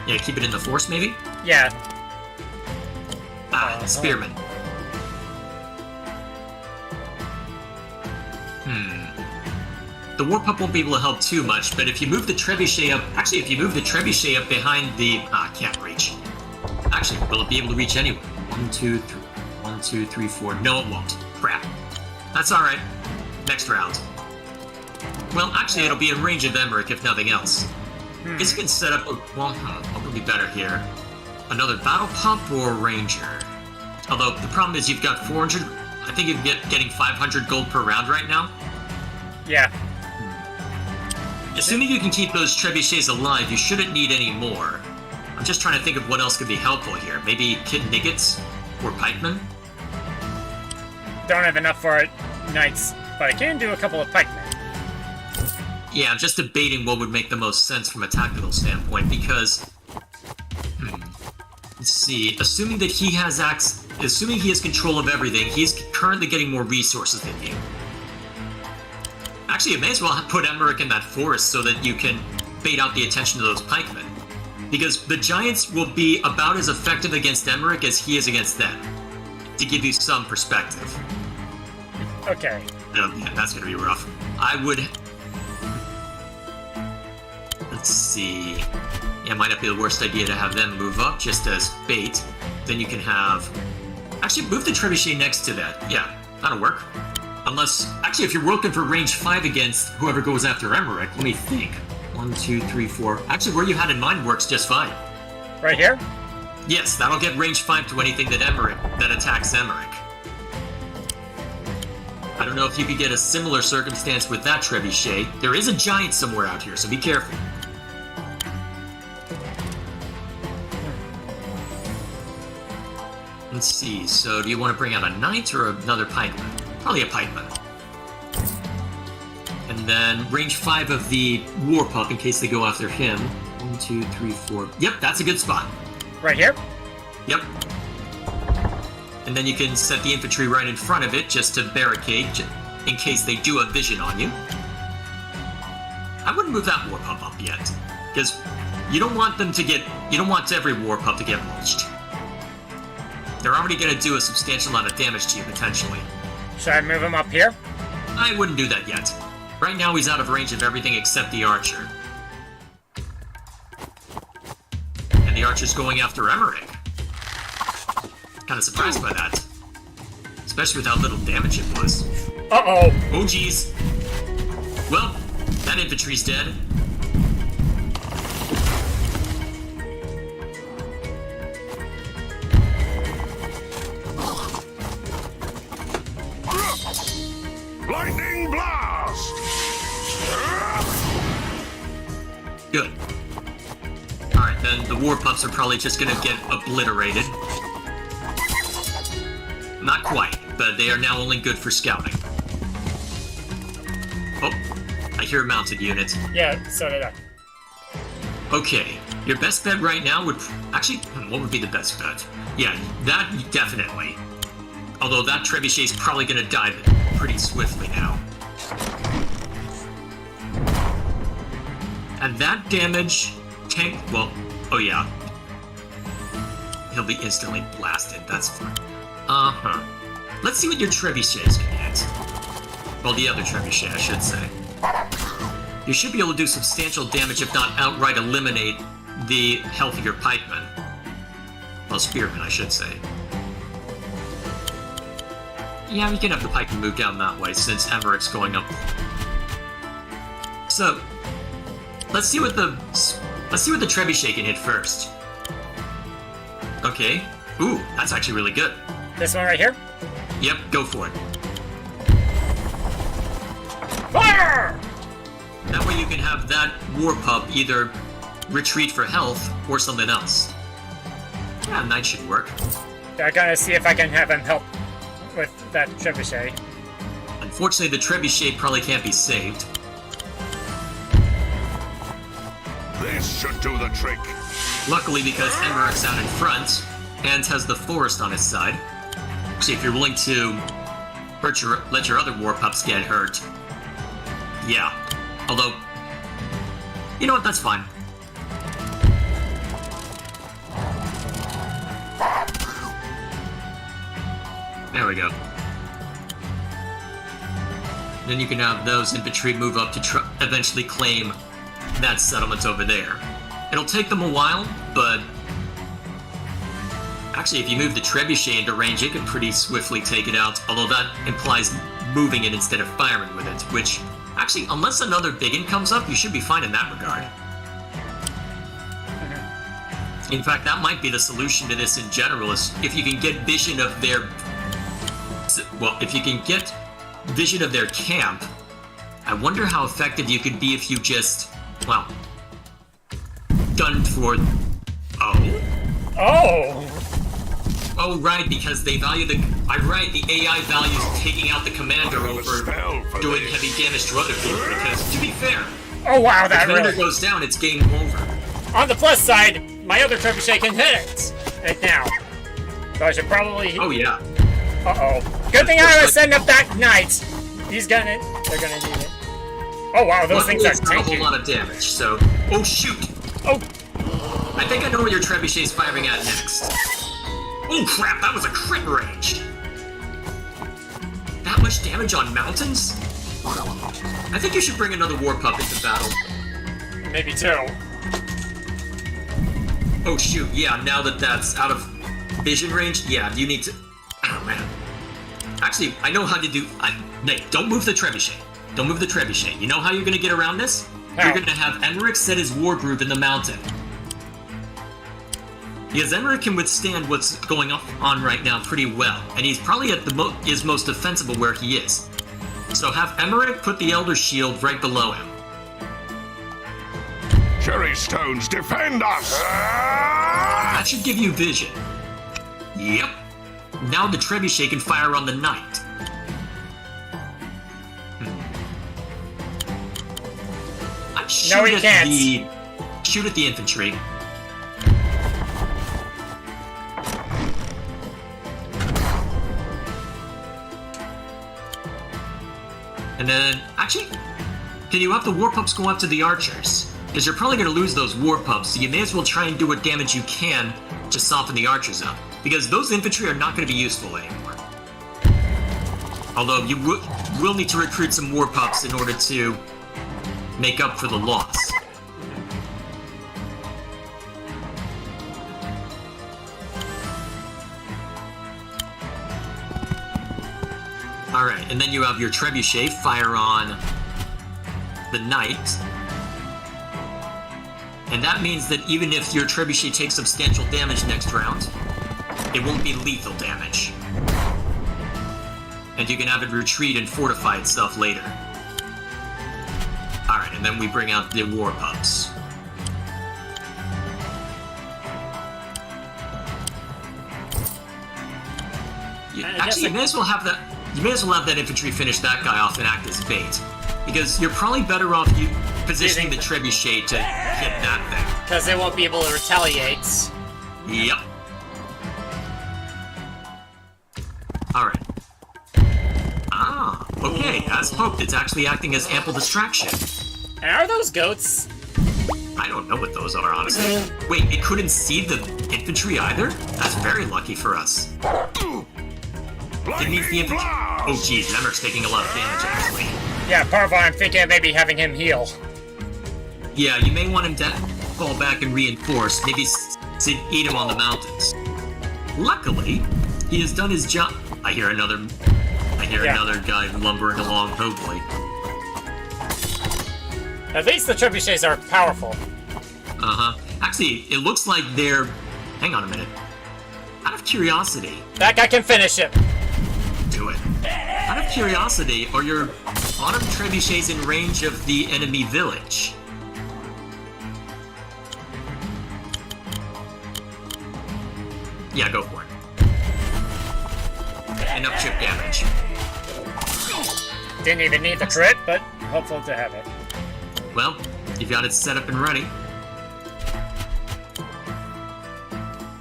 Yeah, keep it in the force, maybe? Yeah. Ah, Spearman. The Warpup won't be able to help too much, but if you move the trebuchet up... Actually, if you move the trebuchet up behind the... can't reach. Actually, will it be able to reach anyway? 1, 2, 3... 1, 2, 3, 4... No, it won't. Crap. That's alright. Next round. Well, actually, it'll be in range of Emmerich, if nothing else. Guess you can set up... Well, what would be better here? Another Battle Pup or Ranger? Although, the problem is you've got 400... I think you're getting 500 gold per round right now. Yeah. Assuming you can keep those trebuchets alive, you shouldn't need any more. I'm just trying to think of what else could be helpful here. Maybe Kit Niggets? Or Pikemen? Don't have enough for it, Knights, but I can do a couple of pikemen. Yeah, I'm just debating what would make the most sense from a tactical standpoint, because... Let's see, assuming that he has assuming he has control of everything, he's currently getting more resources than you. Actually, you may as well put Emmerich in that forest so that you can bait out the attention of those pikemen. Because the giants will be about as effective against Emmerich as he is against them. To give you some perspective. Okay. Yeah, that's gonna be rough. I would... Let's see... Yeah, it might not be the worst idea to have them move up just as bait. Then you can have... Actually, move the trebuchet next to that. Yeah, that'll work. Unless... Actually, if you're working for range 5 against whoever goes after Emmerich, let me think. 1, 2, 3, 4... Actually, where you had in mind works just fine. Right here? Yes, that'll get range 5 to anything that attacks Emmerich. I don't know if you could get a similar circumstance with that trebuchet. There is a giant somewhere out here, so be careful. Let's see, so do you want to bring out a knight or another pikeman? Probably a pikeman. And then range 5 of the Warpup in case they go after him. 1, 2, 3, 4... Yep, that's a good spot. Right here? Yep. And then you can set the infantry right in front of it just to barricade in case they do a vision on you. I wouldn't move that Warpup up yet, because you don't want them to get... You don't want every Warpup to get mulched. They're already going to do a substantial amount of damage to you, potentially. Should I move him up here? I wouldn't do that yet. Right now he's out of range of everything except the archer. And the archer's going after Emmerich. Kind of surprised by that. Especially with how little damage it was. Uh-oh! Oh, geez. Well, that infantry's dead. Lightning blast! Good. Alright, then the Warpups are probably just gonna get obliterated. Not quite, but they are now only good for scouting. Oh, I hear a mounted unit. Yeah, so did I. Okay, your best bet right now would... Actually, what would be the best bet? Yeah, that definitely. Although that trebuchet is probably gonna die pretty swiftly now. And that damage... Tank... Well, oh yeah. he'll be instantly blasted. That's fine. Uh-huh. Let's see what your trebuchets can hit. Well, the other trebuchet, I should say. You should be able to do substantial damage, if not outright eliminate the health of your pikemen. Well, spearmen, I should say. Yeah, we can have the pikemen move down that way, since Emmerich's going up. So, let's see what the trebuchet can hit first. Okay. Ooh, that's actually really good. This one right here? Yep, go for it. Fire! That way you can have that war pup either retreat for health or something else. Yeah, knight should work. I gotta see if I can have him help with that trebuchet. Unfortunately, the trebuchet probably can't be saved. This should do the trick. Luckily, because Emmerich's out in front and has the forest on his side. Actually, if you're willing to let your other war pups get hurt, yeah. Although, you know what? That's fine. There we go. Then you can have those infantry move up to eventually claim that settlement over there. It'll take them a while, but actually if you move the trebuchet into range, it can pretty swiftly take it out, although that implies moving it instead of firing with it, which, actually, unless another biggin comes up, you should be fine in that regard. In fact, that might be the solution to this in general, is if you can get vision of their... Well, if you can get vision of their camp, I wonder how effective you could be if you just, well, gunned for... Oh, right, because they value the... right, the AI values taking out the commander over doing heavy damage to other people, because, to be fair... Oh wow, that if the commander really... goes down, it's game over. On the plus side, my other trebuchet can hit it right now. So I should probably... Oh, yeah. Uh-oh. Good thing I was setting up that knight. He's gonna... They're gonna need it. Oh wow, those Luckily, things are it's not a tanky. whole lot of damage, so... Oh, shoot! Oh! I think I know where your trebuchet's firing at next. Oh crap, that was a crit range! That much damage on mountains? I think you should bring another war pup into battle. Maybe two. Oh shoot, yeah, now that that's out of vision range, yeah, you need to... Oh man. Actually, I know how to do... Nate, don't move the trebuchet. Don't move the trebuchet. You know how you're gonna get around this? How? You're gonna have Emmerich set his Wargroove in the mountain. Because Emmerich can withstand what's going on right now pretty well, and he's probably at is most defensible where he is. So have Emmerich put the Elder Shield right below him. Cherry stones, defend us! That should give you vision. Yep. Now the trebuchet can fire on the knight. No, he can't. Shoot at the infantry. And then, actually, can you have the war pups go up to the archers? Because you're probably going to lose those war pups, so you may as well try and do what damage you can to soften the archers up. Because those infantry are not going to be useful anymore. Although you will need to recruit some war pups in order to make up for the loss. Alright, and then you have your trebuchet fire on the knight. And that means that even if your trebuchet takes substantial damage next round, it won't be lethal damage. And you can have it retreat and fortify itself later. Alright, and then we bring out the war pups. Actually, you may as well have that. You may as well have that infantry finish that guy off and act as bait, because you're probably better off positioning the trebuchet to hit that thing. Because they won't be able to retaliate. Yep. Alright. Ah, okay, as hoped, it's actually acting as ample distraction. And are those goats? I don't know what those are, honestly. Wait, it couldn't see the infantry either? That's very lucky for us. It needs the infantry. Oh, geez, Emmer's taking a lot of damage, actually. Yeah, part of why I'm thinking of maybe having him heal. Yeah, you may want him to fall back and reinforce. Maybe eat him on the mountains. Luckily, he has done his job. I hear another guy lumbering along, hopefully. At least the trebuchets are powerful. Uh-huh. Actually, it looks like they're... Hang on a minute. Out of curiosity... That guy can finish it. Do it. Out of curiosity, are your autumn trebuchets in range of the enemy village? Yeah, go for it. Enough chip damage. Didn't even need the crit, but hopeful to have it. Well, you've got it set up and ready.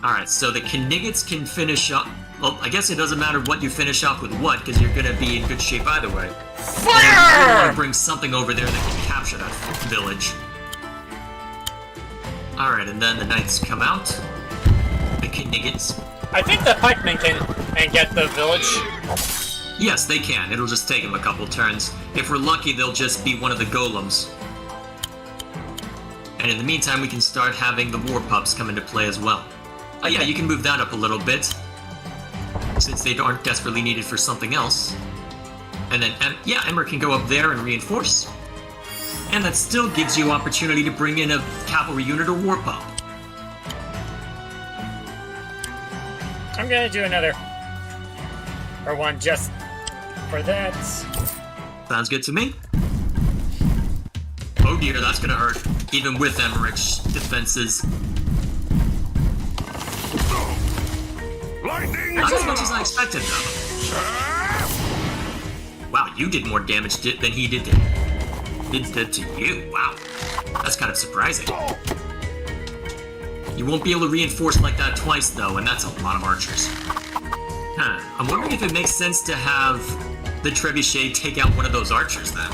Alright, so the Kniggets can finish up... Well, I guess it doesn't matter what you finish off with what, because you're gonna be in good shape either way. Fire! You want to bring something over there that can capture that village. Alright, and then the Knights come out. The Kniggets. I think the pikemen can get the village. Yes, they can. It'll just take them a couple turns. If we're lucky, they'll just be one of the golems. And in the meantime, we can start having the war pups come into play as well. Oh yeah, you can move that up a little bit, since they aren't desperately needed for something else. And then, Emmer can go up there and reinforce. And that still gives you opportunity to bring in a cavalry unit or war pup. I'm gonna do another. Or one just for that. Sounds good to me. Oh dear, that's gonna hurt. Even with Emmerich's defenses. Lightning! Not as much as I expected, though. Wow, you did more damage than he did to you. Wow. That's kind of surprising. You won't be able to reinforce like that twice, though, and that's a lot of archers. Huh. I'm wondering if it makes sense to have the trebuchet take out one of those archers, then.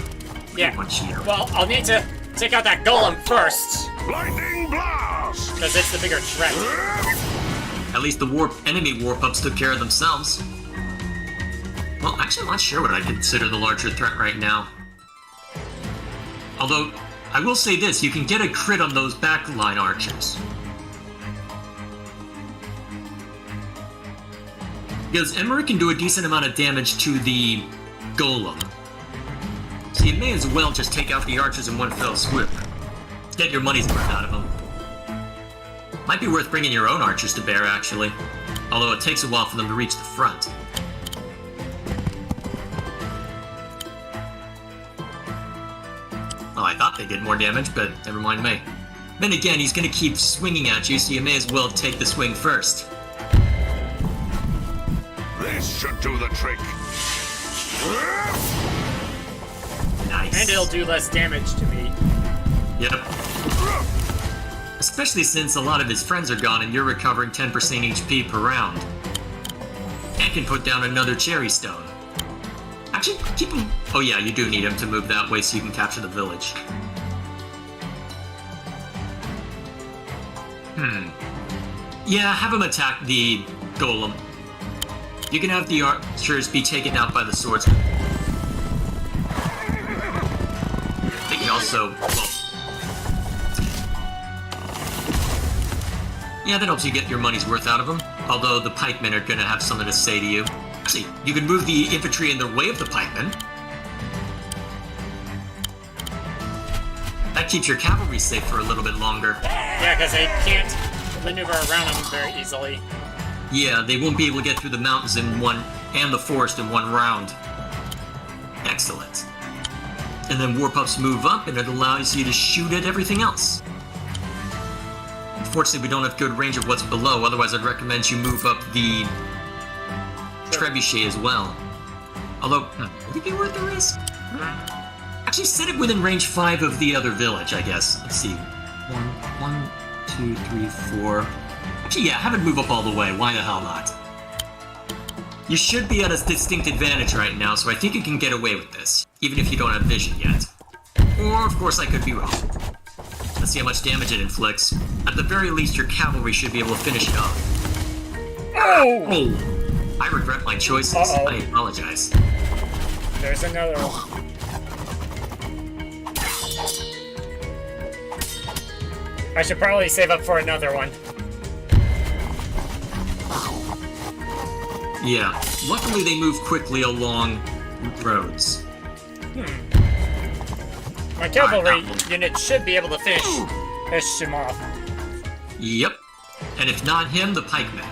Yeah. One cheer. Well, I'll need to take out that golem first, Lightning blast! because it's the bigger threat. At least the enemy war pups took care of themselves. Well, actually, I'm not sure what I consider the larger threat right now. Although, I will say this, you can get a crit on those backline archers. Because Emmerich can do a decent amount of damage to the golem. So you may as well just take out the archers in one fell swoop. Get your money's worth out of them. Might be worth bringing your own archers to bear, actually. Although it takes a while for them to reach the front. Oh, I thought they did more damage, but never mind me. Then again, he's gonna keep swinging at you, so you may as well take the swing first. This should do the trick. Nice. And it'll do less damage to me. Yep. Especially since a lot of his friends are gone and you're recovering 10% HP per round. And can put down another cherry stone. Actually, keep him... Oh yeah, you do need him to move that way so you can capture the village. Yeah, have him attack the golem. You can have the archers be taken out by the swordsman. They can also... Well, yeah, that helps you get your money's worth out of them. Although the pikemen are gonna have something to say to you. See, you can move the infantry in the way of the pikemen. That keeps your cavalry safe for a little bit longer. Yeah, because they can't maneuver around them very easily. Yeah, they won't be able to get through the mountains and the forest in one round. Excellent. And then war pups move up and it allows you to shoot at everything else. Unfortunately, we don't have good range of what's below, otherwise I'd recommend you move up the trebuchet as well. Although, would it be worth the risk? Actually, set it within range 5 of the other village, I guess. Let's see. 1, 2, 3, 4. Actually, yeah, have it move up all the way. Why the hell not? You should be at a distinct advantage right now, so I think you can get away with this, even if you don't have vision yet. Or, of course, I could be wrong. Let's Let's see how much damage it inflicts. At the very least, your cavalry should be able to finish it off. Oh! Oh! I regret my choices. Uh-oh. I apologize. There's another one. I should probably save up for another one. Yeah, luckily they move quickly along roads. My cavalry Alright, unit should be able to finish him off. Yep. And if not him, the pikemen.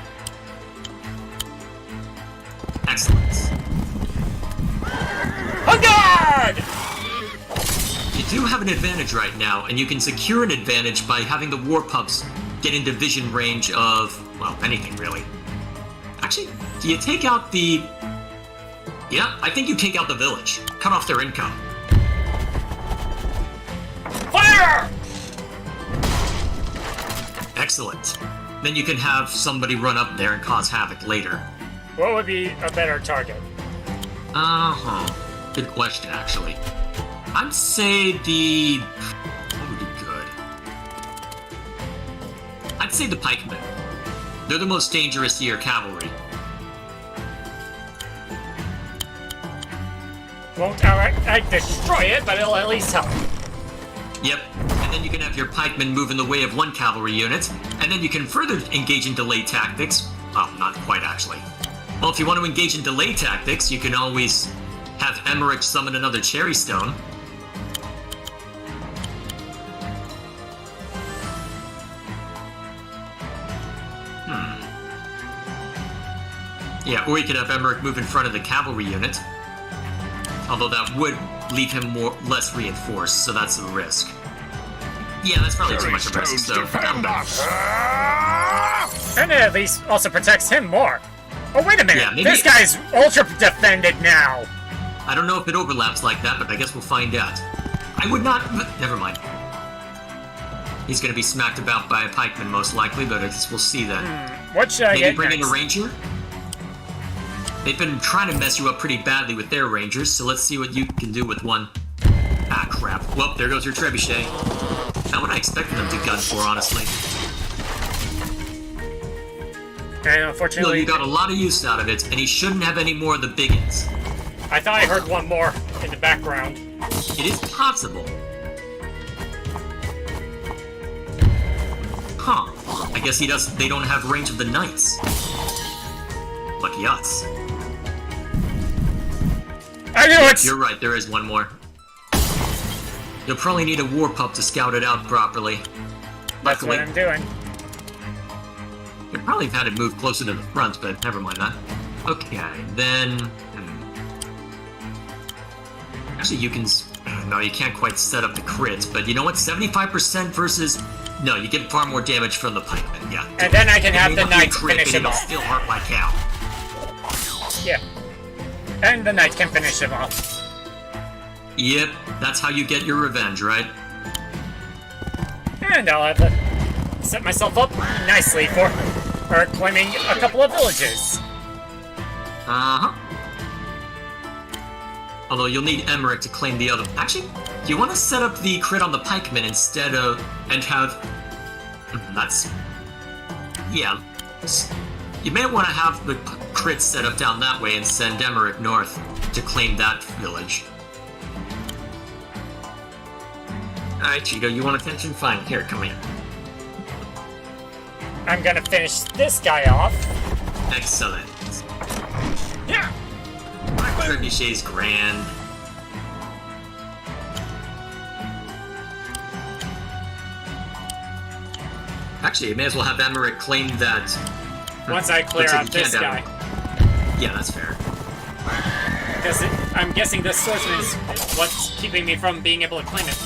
Excellent. On guard! You do have an advantage right now, and you can secure an advantage by having the war pups get into vision range of, well, anything really. Actually, do you take out the... Yeah, I think you take out the village. Cut off their income. Fire! Excellent. Then you can have somebody run up there and cause havoc later. What would be a better target? Uh-huh. Good question, actually. I'd say the... What would be good? I'd say the pikemen. They're the most dangerous to your cavalry. Won't outright destroy it, but it'll at least help. Yep, and then you can have your pikemen move in the way of one cavalry unit, and then you can further engage in delay tactics. Well, not quite, actually. Well, if you want to engage in delay tactics, you can always have Emmerich summon another cherry stone. Yeah, or you could have Emmerich move in front of the cavalry unit. Although that would leave him less reinforced, so that's a risk. Yeah, that's probably too much of a risk, so... defend us. And it at least also protects him more. Oh, wait a minute! Yeah, maybe- This guy's ultra defended now! I don't know if it overlaps like that, but I guess we'll find out. I would not... Never mind. He's gonna be smacked about by a pikeman, most likely, but I guess we'll see then. What should I Maybe get bring in next? a ranger? They've been trying to mess you up pretty badly with their rangers, so let's see what you can do with one. Ah, crap. Well, there goes your trebuchet. Not what I expected them to gun for, honestly. And Well, unfortunately, you got a lot of use out of it, and he shouldn't have any more of the biggins. I thought I heard one more in the background. It is possible. Huh. I guess they don't have range of the knights. Lucky us. I knew it! You're right, there is one more. You'll probably need a war pup to scout it out properly. That's Luckily, what I'm doing. you probably have had it move closer to the front, but never mind that. Okay, then... Actually, you can... No, you can't quite set up the crits, but you know what? 75% versus... No, you get far more damage from the pikeman, yeah. And then I can have It the may not be a knights crit, finish but him it'll off. still hurt like hell. Yeah. And the knight can finish him off. Yep, that's how you get your revenge, right? And I'll have to set myself up nicely for claiming a couple of villages. Uh-huh. Although you'll need Emmerich to claim the other... Actually, do you want to set up the crit on the pikeman instead of... and have... That's... Yeah. You may want to have the crit set up down that way and send Emmerich north to claim that village. Alright, Cheeto, you want attention? Fine, here, come here. I'm gonna finish this guy off. Excellent. Yeah! Trebuchet's grand. Actually, you may as well have Emmerich claim that... Once I clear Looks like out you this can't guy. Yeah, that's fair. Because I'm guessing this swordsman is what's keeping me from being able to claim it.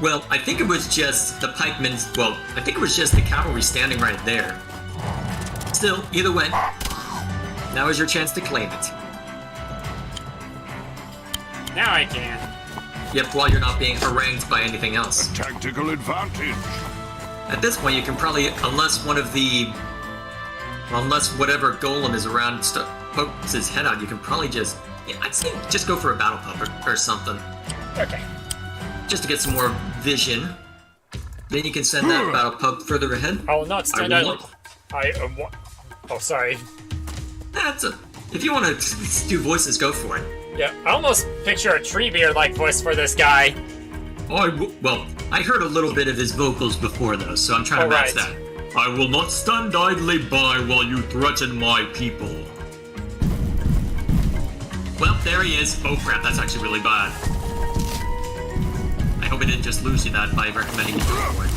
Well, I think it was just the pikemen's... Well, I think it was just the cavalry standing right there. Still, either way, now is your chance to claim it. Now I can. Yep, while you're not being harangued by anything else. Tactical advantage. At this point, you can probably, unless one of the... Well, unless whatever golem is around pokes his head out, you can probably just... Yeah, I'd say just go for a battle pup or something. Okay. Just to get some more vision. Then you can send that battle pup further ahead. I will not stand I will idly. Oh, sorry. That's a. If you want to do voices, go for it. Yeah, I almost picture a Treebeard-like voice for this guy. Well, I heard a little bit of his vocals before, though, so I'm trying to match that. I will not stand idly by while you threaten my people. Well, there he is. Oh crap, that's actually really bad. I hope I didn't just lose you that by recommending you go for it.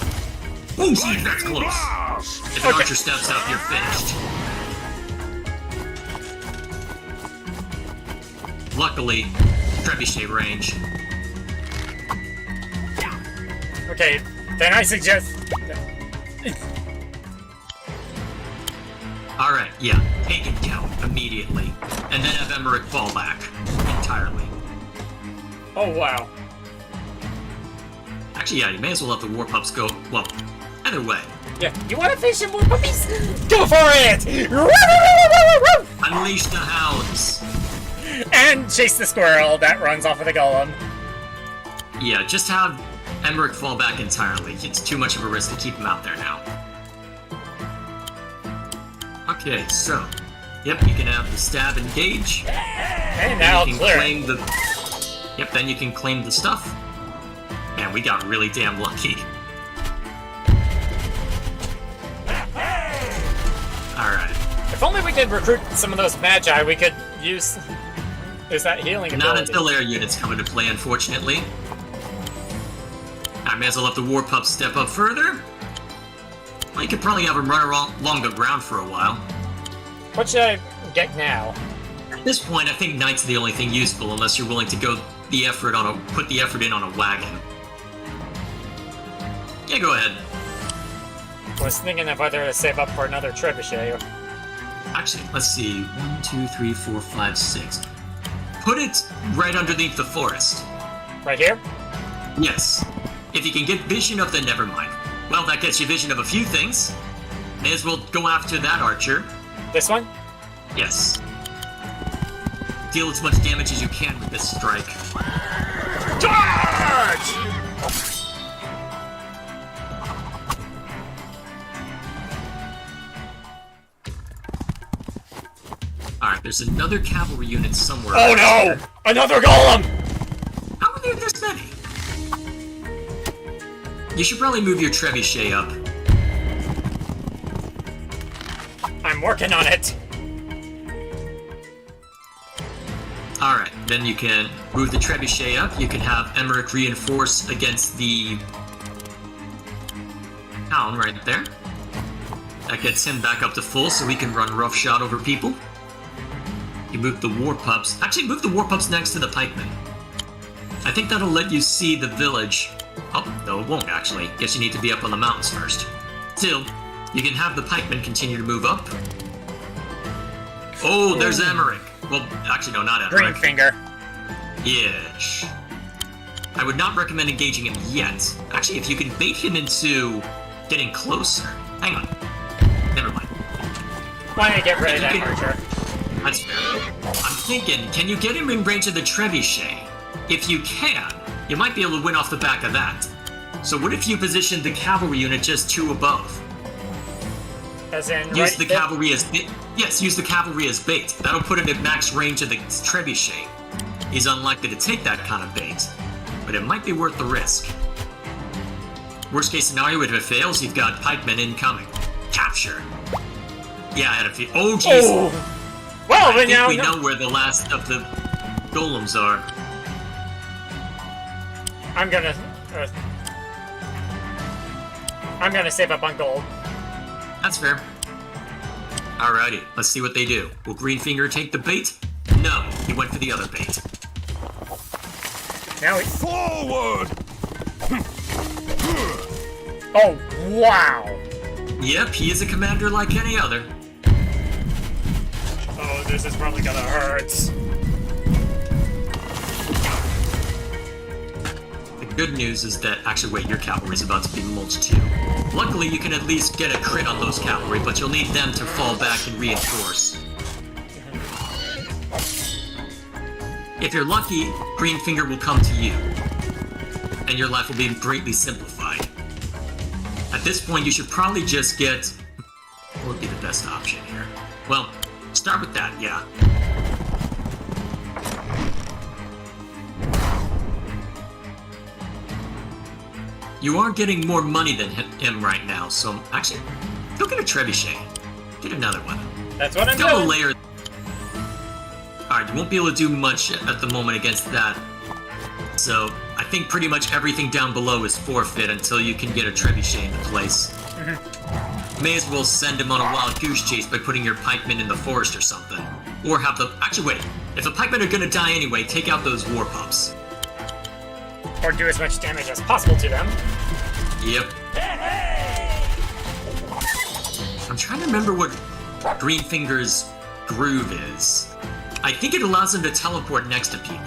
Oh, geez, that's close. If an archer steps up, you're finished. Luckily, trebuchet range. Okay, then I suggest... Alright, yeah, take it down immediately. And then have Emmerich fall back entirely. Oh, wow. Actually, yeah, you may as well let the war pups go. Well, either way. Yeah, you want to fish some more puppies? Go for it! Unleash the hounds! And chase the squirrel that runs off of the golem. Yeah, just have Emmerich fall back entirely. It's too much of a risk to keep him out there now. Okay, so... Yep, you can have the stab engage. And now you can clear. claim the... Yep, then you can claim the stuff. Man, we got really damn lucky. Alright. If only we could recruit some of those magi, we could use... Is that healing ability? Not until air units come into play, unfortunately. I may as well let the war pups step up further. Well, you could probably have them run along the ground for a while. What should I get now? At this point, I think Knight's the only thing useful, unless you're willing to put the effort in on a wagon. Yeah, go ahead. I was thinking of whether to save up for another trebuchet. Actually, let's see. 1, 2, 3, 4, 5, 6. Put it right underneath the forest. Right here? Yes. If you can get vision of the never mind. Well, that gets you vision of a few things. May as well go after that archer. This one? Yes. Deal as much damage as you can with this strike. Charge! Alright, there's another cavalry unit somewhere. Oh no! Another golem! How are there this many? You should probably move your trebuchet up. I'm working on it. Alright, then you can move the trebuchet up. You can have Emmerich reinforce against the town right there. That gets him back up to full so we can run roughshod over people. You move the war pups. Actually, move the war pups next to the pikemen. I think that'll let you see the village. Oh, no, it won't actually. Guess you need to be up on the mountains first. Still, you can have the pikemen continue to move up. Oh, there's Emmerich. Well, actually, no, not Emmerich. Green finger. Yes. I would not recommend engaging him yet. Actually, if you can bait him into getting closer. Hang on. Never mind. Why don't you get rid of that You can- archer? That's fair. I'm thinking, can you get him in range of the trebuchet? If you can, you might be able to win off the back of that. So what if you positioned the cavalry unit just 2 above? As in, Use right the there? cavalry as bait. Yes, use the cavalry as bait. That'll put him at max range of the trebuchet. He's unlikely to take that kind of bait, but it might be worth the risk. Worst case scenario, if it fails, you've got pikemen incoming. Capture. Yeah, I had a few. Oh, jeez. Oh! Well, I then think now we know where the last of the golems are. I'm gonna save up on gold. That's fair. Alrighty, let's see what they do. Will Greenfinger take the bait? No, he went for the other bait. Now we... Forward! Oh, wow! Yep, he is a commander like any other. Oh, this is probably gonna hurt. The good news is that... Actually, wait, your cavalry's about to be mulched too. Luckily, you can at least get a crit on those cavalry, but you'll need them to fall back and reinforce. If you're lucky, Greenfinger will come to you, and your life will be greatly simplified. At this point, you should probably just get... What would be the best option here? Well, start with that, yeah. You are getting more money than him right now, so actually, go get a trebuchet. Get another one. That's what I'm Double doing. layer. Alright, you won't be able to do much at the moment against that. So, I think pretty much everything down below is forfeit until you can get a trebuchet into place. May as well send him on a wild goose chase by putting your pikemen in the forest or something. Or have the... Actually, wait. If the pikemen are gonna die anyway, take out those war pups. Or do as much damage as possible to them. Yep. I'm trying to remember what Greenfinger's groove is. I think it allows him to teleport next to people.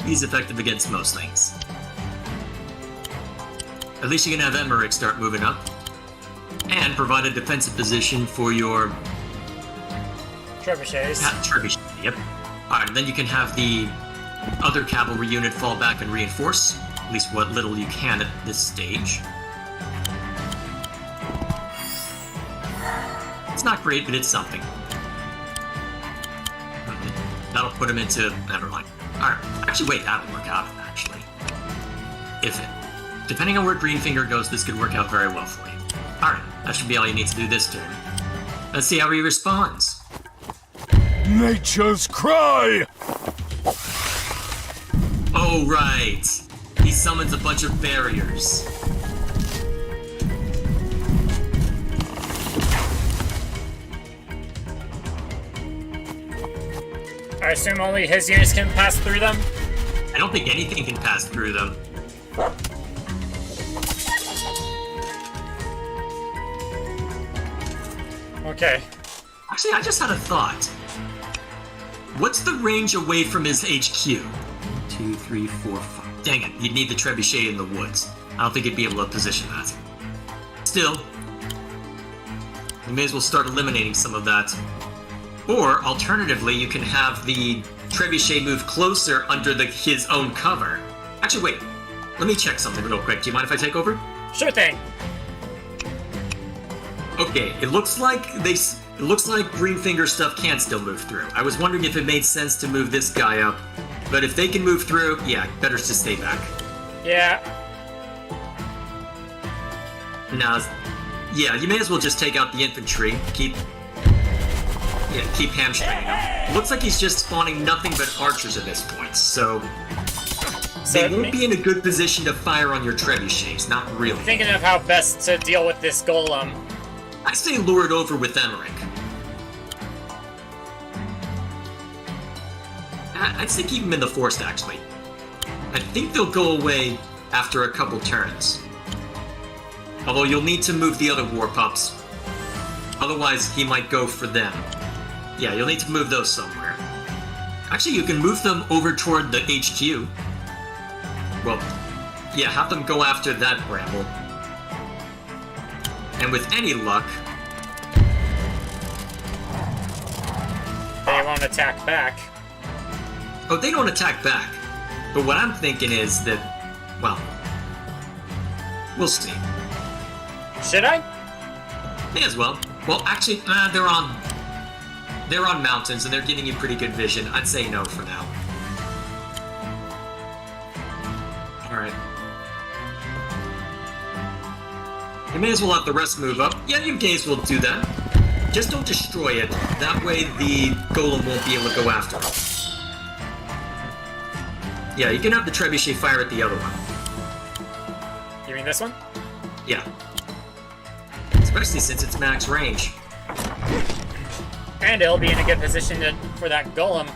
He's effective against most things. At least you can have Emmerich start moving up. And provide a defensive position for your... Trebuchets. Trebuchet, yep. Alright, and then you can have the other cavalry unit fall back and reinforce. At least what little you can at this stage. It's not great, but it's something. That'll put him into... Never mind. Alright, actually wait, that'll work out, actually. If it... Depending on where Greenfinger goes, this could work out very well for you. Alright, that should be all you need to do this turn. Let's see how he responds. Nature's cry! Oh, right. He summons a bunch of barriers. I assume only his units can pass through them? I don't think anything can pass through them. Okay. Actually, I just had a thought. What's the range away from his HQ? 2, 3, 4, 5. Dang it, you'd need the trebuchet in the woods. I don't think he'd be able to position that. Still, you may as well start eliminating some of that. Or, alternatively, you can have the trebuchet move closer under his own cover. Actually, wait. Let me check something real quick. Do you mind if I take over? Sure thing. Okay, it looks like Greenfinger stuff can still move through. I was wondering if it made sense to move this guy up, but if they can move through, yeah, better to stay back. Yeah. Now, yeah, you may as well just take out the infantry. Keep hamstringing him. Looks like he's just spawning nothing but archers at this point, so they won't be in a good position to fire on your trebuchets. Not really. Thinking of how best to deal with this golem. I say lure it over with Emmerich. I'd say keep him in the forest, actually. I think they'll go away after a couple turns. Although you'll need to move the other war pups. Otherwise, he might go for them. Yeah, you'll need to move those somewhere. Actually, you can move them over toward the HQ. Well, yeah, have them go after that bramble. And with any luck... They won't attack back. Oh, they don't attack back. But what I'm thinking is that... Well... We'll see. Should I? May as well. Well, actually, they're on mountains and they're giving you pretty good vision. I'd say no for now. Alright. You may as well have the rest move up. Yeah, you may as well do that. Just don't destroy it. That way the golem won't be able to go after it. Yeah, you can have the trebuchet fire at the other one. You mean this one? Yeah. Especially since it's max range. And it'll be in a good position for that golem.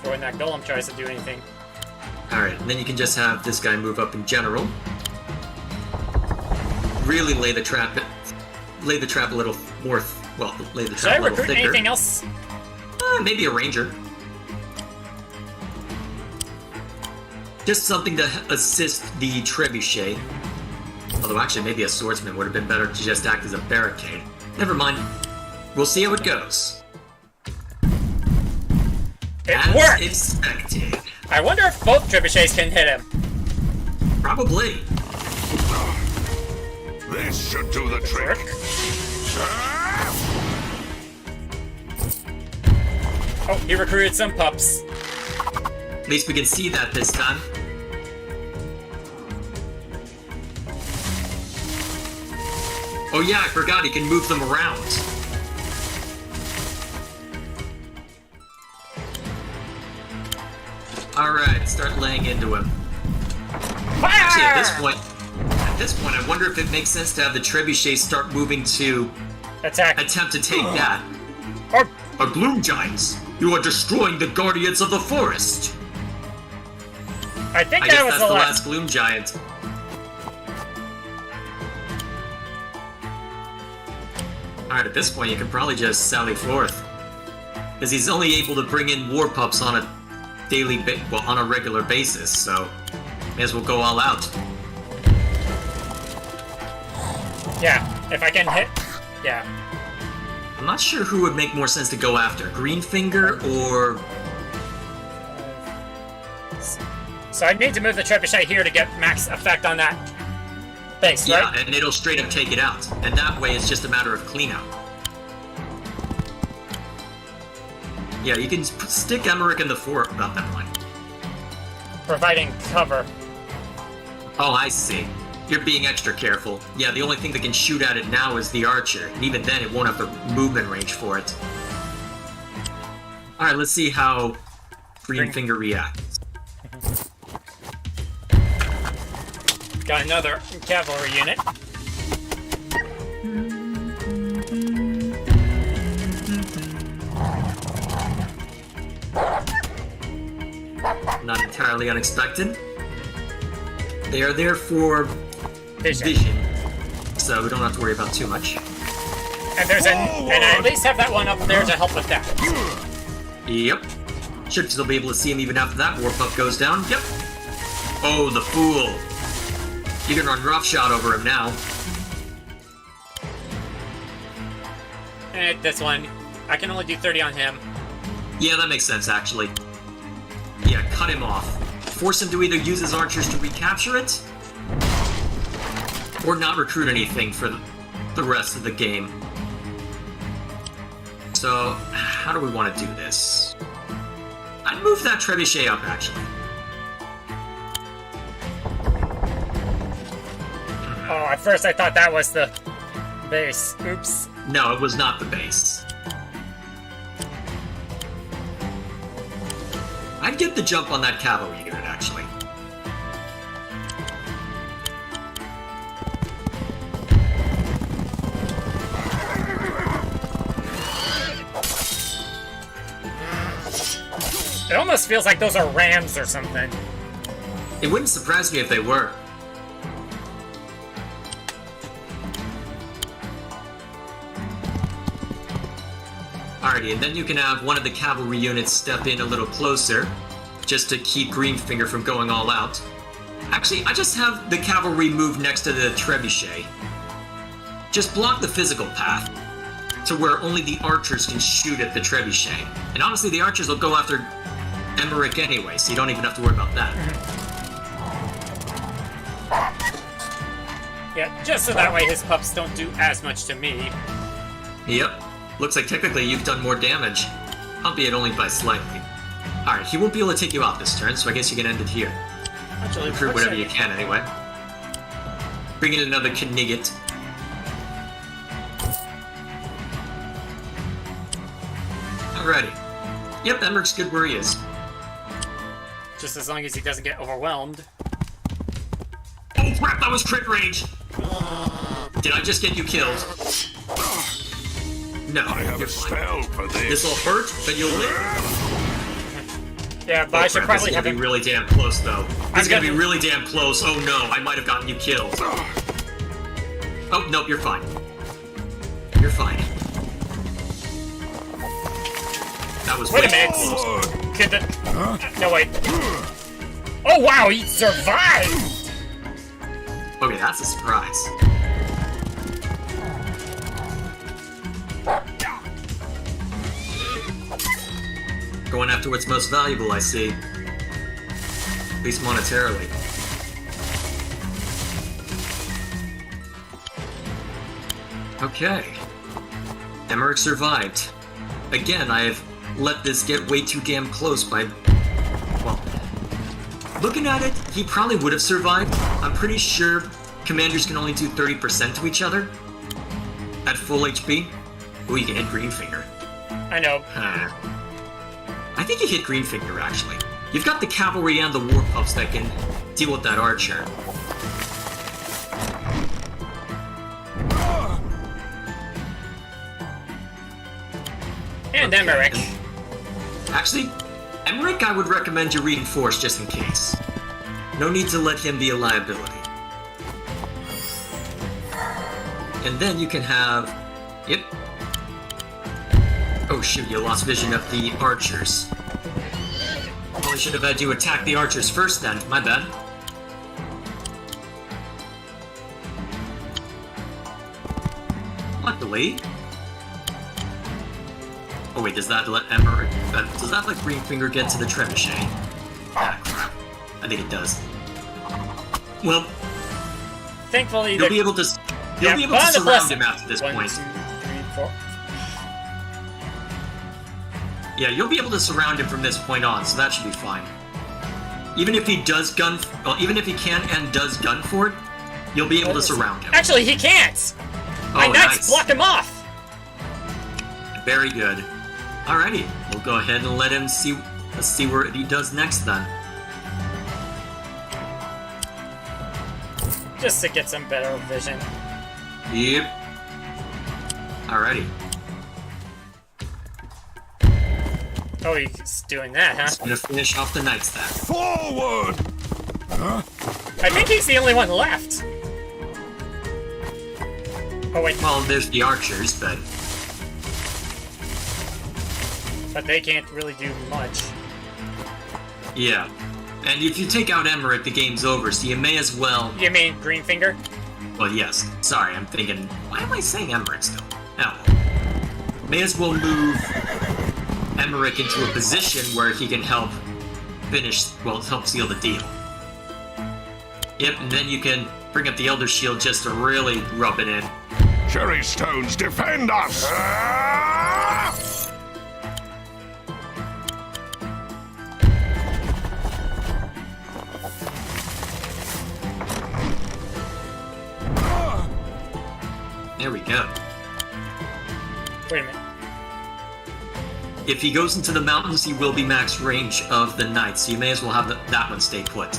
For when that golem tries to do anything. Alright, and then you can just have this guy move up in general. Really lay the trap a little more, well, lay the Should trap I a little recruit thicker. anything else? Maybe a ranger. Just something to assist the trebuchet. Although actually maybe a swordsman would have been better to just act as a barricade. Never mind. We'll see how it goes. It As worked! expected. I wonder if both trebuchets can hit him. Probably. This should do the trick. Oh, he recruited some pups. At least we can see that this time. Oh yeah, I forgot he can move them around. Alright, start laying into him. Fire! Actually, at this point, I wonder if it makes sense to have the trebuchet start moving to Attack. attempt to take that. Or, A gloom giants! You are destroying the guardians of the forest! I think I that guess was that's the last. last gloom giant. Alright, at this point you can probably just sally forth. Because he's only able to bring in war pups on a on a regular basis, so may as well go all out. Yeah, if I can hit. Yeah. I'm not sure who would make more sense to go after, Greenfinger or... So I need to move the trebuchet here to get max effect on that base, Yeah, right? and it'll straight up take it out. And that way it's just a matter of cleanup. Yeah, you can stick Emmerich in the fort about that point. Providing cover. Oh, I see. You're being extra careful. Yeah, the only thing that can shoot at it now is the archer, and even then it won't have the movement range for it. Alright, let's see how Greenfinger reacts. Got another cavalry unit. Not entirely unexpected. They are there for Vision. so we don't have to worry about too much. And there's and I at least have that one up there to help with that. Yep. Should still be able to see him even after that war pup goes down. Yep. Oh, the fool. You can run roughshod over him now. And this one, I can only do 30 on him. Yeah, that makes sense, actually. Yeah, cut him off. Force him to either use his archers to recapture it, or not recruit anything for the rest of the game. So, how do we want to do this? I'd move that trebuchet up, actually. Oh, at first I thought that was the base. Oops. No, it was not the base. I'd get the jump on that cavalry unit, actually. It almost feels like those are rams or something. It wouldn't surprise me if they were. Alrighty, and then you can have one of the cavalry units step in a little closer, just to keep Greenfinger from going all out. Actually, I just have the cavalry move next to the trebuchet. Just block the physical path, to where only the archers can shoot at the trebuchet. And honestly, the archers will go after Emmerich anyway, so you don't even have to worry about that. Yeah, just so that way his pups don't do as much to me. Yep. Looks like technically you've done more damage, albeit only by slightly. Alright, he won't be able to take you out this turn, so I guess you can end it here. Actually, Recruit whatever you can, anyway. Bring in another Knigget. Alrighty. Yep, Emmerich's good where he is. Just as long as he doesn't get overwhelmed. Oh crap, that was crit range! Did I just get you killed? No, I have you're a fine. spell for this. This'll hurt, but you'll live. Yeah, but I should Crap, probably this is have gonna be him. really damn close, though. This is gonna be gonna- really damn close. Oh no, I might have gotten you killed. Oh, nope, you're fine. You're fine. That was Wait way a minute. too close. Could the... No, wait. Oh, wow, he survived! Okay, that's a surprise. Going after what's most valuable, I see. At least monetarily. Okay. Emmerich survived. Again, I have let this get way too damn close by... Well, looking at it, he probably would have survived. I'm pretty sure commanders can only do 30% to each other at full HP. Oh, you can hit Greenfinger. I know. I think you hit Greenfinger, actually. You've got the cavalry and the war pups that can deal with that archer. And Emmerich. Actually, Emmerich I would recommend you reinforce just in case. No need to let him be a liability. And then you can have... Yep. Oh shoot, you lost vision of the archers. Probably should have had you attack the archers first then, my bad. Luckily... Oh wait, does that let Emmerich... does that let Greenfinger get to the trebuchet? Ah, crap. I think it does. Well... Thankfully, you'll be able to... You'll be able to surround him after this point. 1, 2, 3, 4. Yeah, you'll be able to surround him from this point on, so that should be fine. Even if he does gun... Well, even if he can and does gun for it, you'll be able to surround him. Actually, he can't! My knights block him off! Very good. Alrighty, we'll go ahead and let him see... Let's see what he does next, then. Just to get some better vision. Yep. Alrighty. Oh, he's doing that, huh? Just gonna finish off the knights then. Forward! I think he's the only one left. Oh wait, Well, there's the archers, but... but they can't really do much. Yeah. And if you take out Emmerich, the game's over, so you may as well... You mean Greenfinger? Well, yes. Sorry, I'm thinking... Why am I saying Emmerich still? Oh. May as well move Emmerich into a position where he can help finish... Well, help seal the deal. Yep, and then you can bring up the Elder Shield just to really rub it in. Cherry stones, defend us! There we go. Wait a minute. If he goes into the mountains, he will be max range of the knights, so you may as well have that one stay put.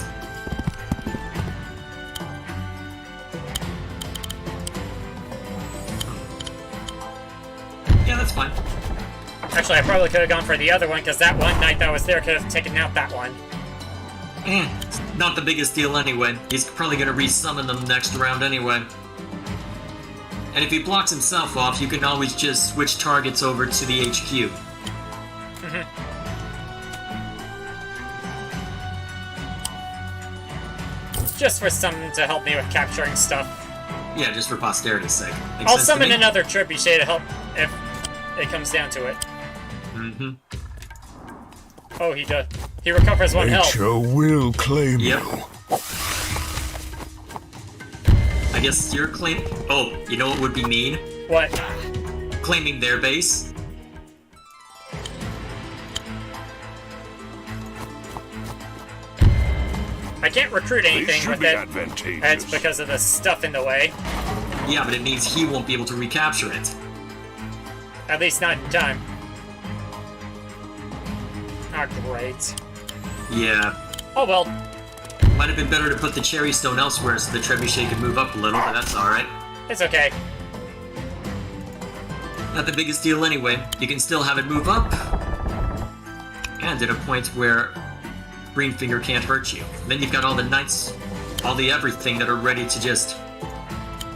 Yeah, that's fine. Actually, I probably could have gone for the other one, because that one knight that was there could have taken out that one. It's not the biggest deal anyway. He's probably going to resummon them next round anyway. And if he blocks himself off, you can always just switch targets over to the HQ. Just for something to help me with capturing stuff. Yeah, just for posterity's sake. Makes I'll sense to summon me? another trebuchet to help if it comes down to it. Mm-hmm. Oh, he does. He recovers 1 health. Nature will claim Yep. you. I guess you're claiming... Oh, you know what would be mean? What? Claiming their base? I can't recruit These anything should with be it. advantageous. And it's because of the stuff in the way. Yeah, but it means he won't be able to recapture it. At least not in time. Ah, great. Yeah. Oh well. Might have been better to put the cherry stone elsewhere so the trebuchet could move up a little, but that's alright. It's okay. Not the biggest deal anyway. You can still have it move up. And at a point where Greenfinger can't hurt you. Then you've got all the knights, all the everything that are ready to just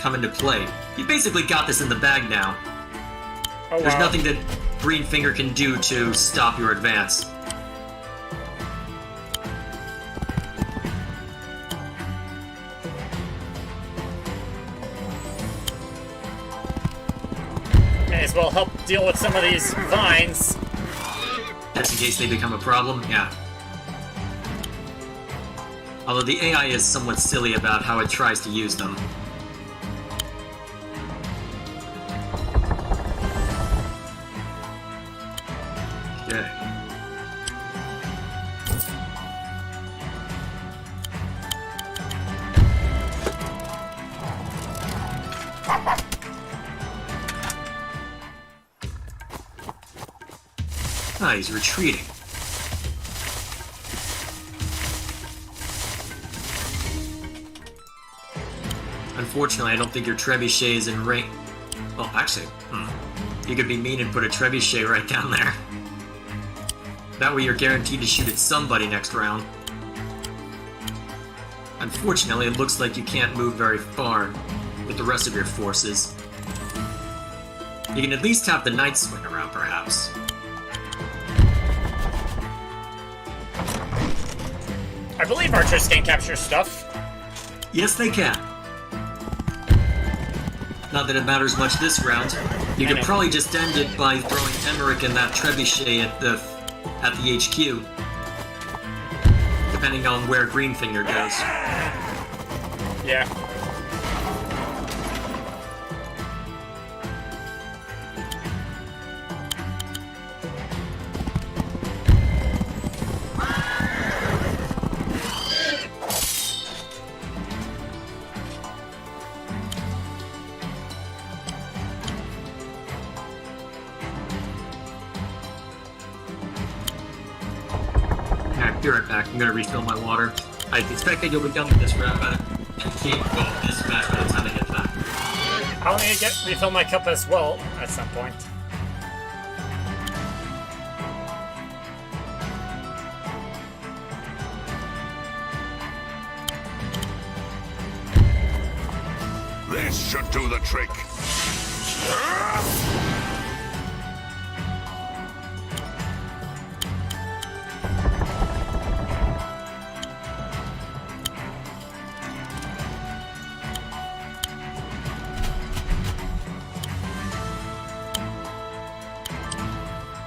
come into play. You basically got this in the bag now. Oh, There's wow. nothing that Greenfinger can do to stop your advance. May as well help deal with some of these vines. That's in case they become a problem, yeah. Although the AI is somewhat silly about how it tries to use them. Okay. Ah, he's retreating. Unfortunately, I don't think your trebuchet is in range. Well, actually, you could be mean and put a trebuchet right down there. That way you're guaranteed to shoot at somebody next round. Unfortunately, it looks like you can't move very far with the rest of your forces. You can at least have the knights swing around, perhaps. I believe archers can capture stuff. Yes, they can. Not that it matters much this round. You could probably just end it by throwing Emmerich and that trebuchet at the HQ. Depending on where Greenfinger goes. Yeah. Be right back. I'm gonna refill my water. I expect that you'll be done with this round, but I can't go this match by the time I get back. I'll need to refill my cup as well at some point. This should do the trick.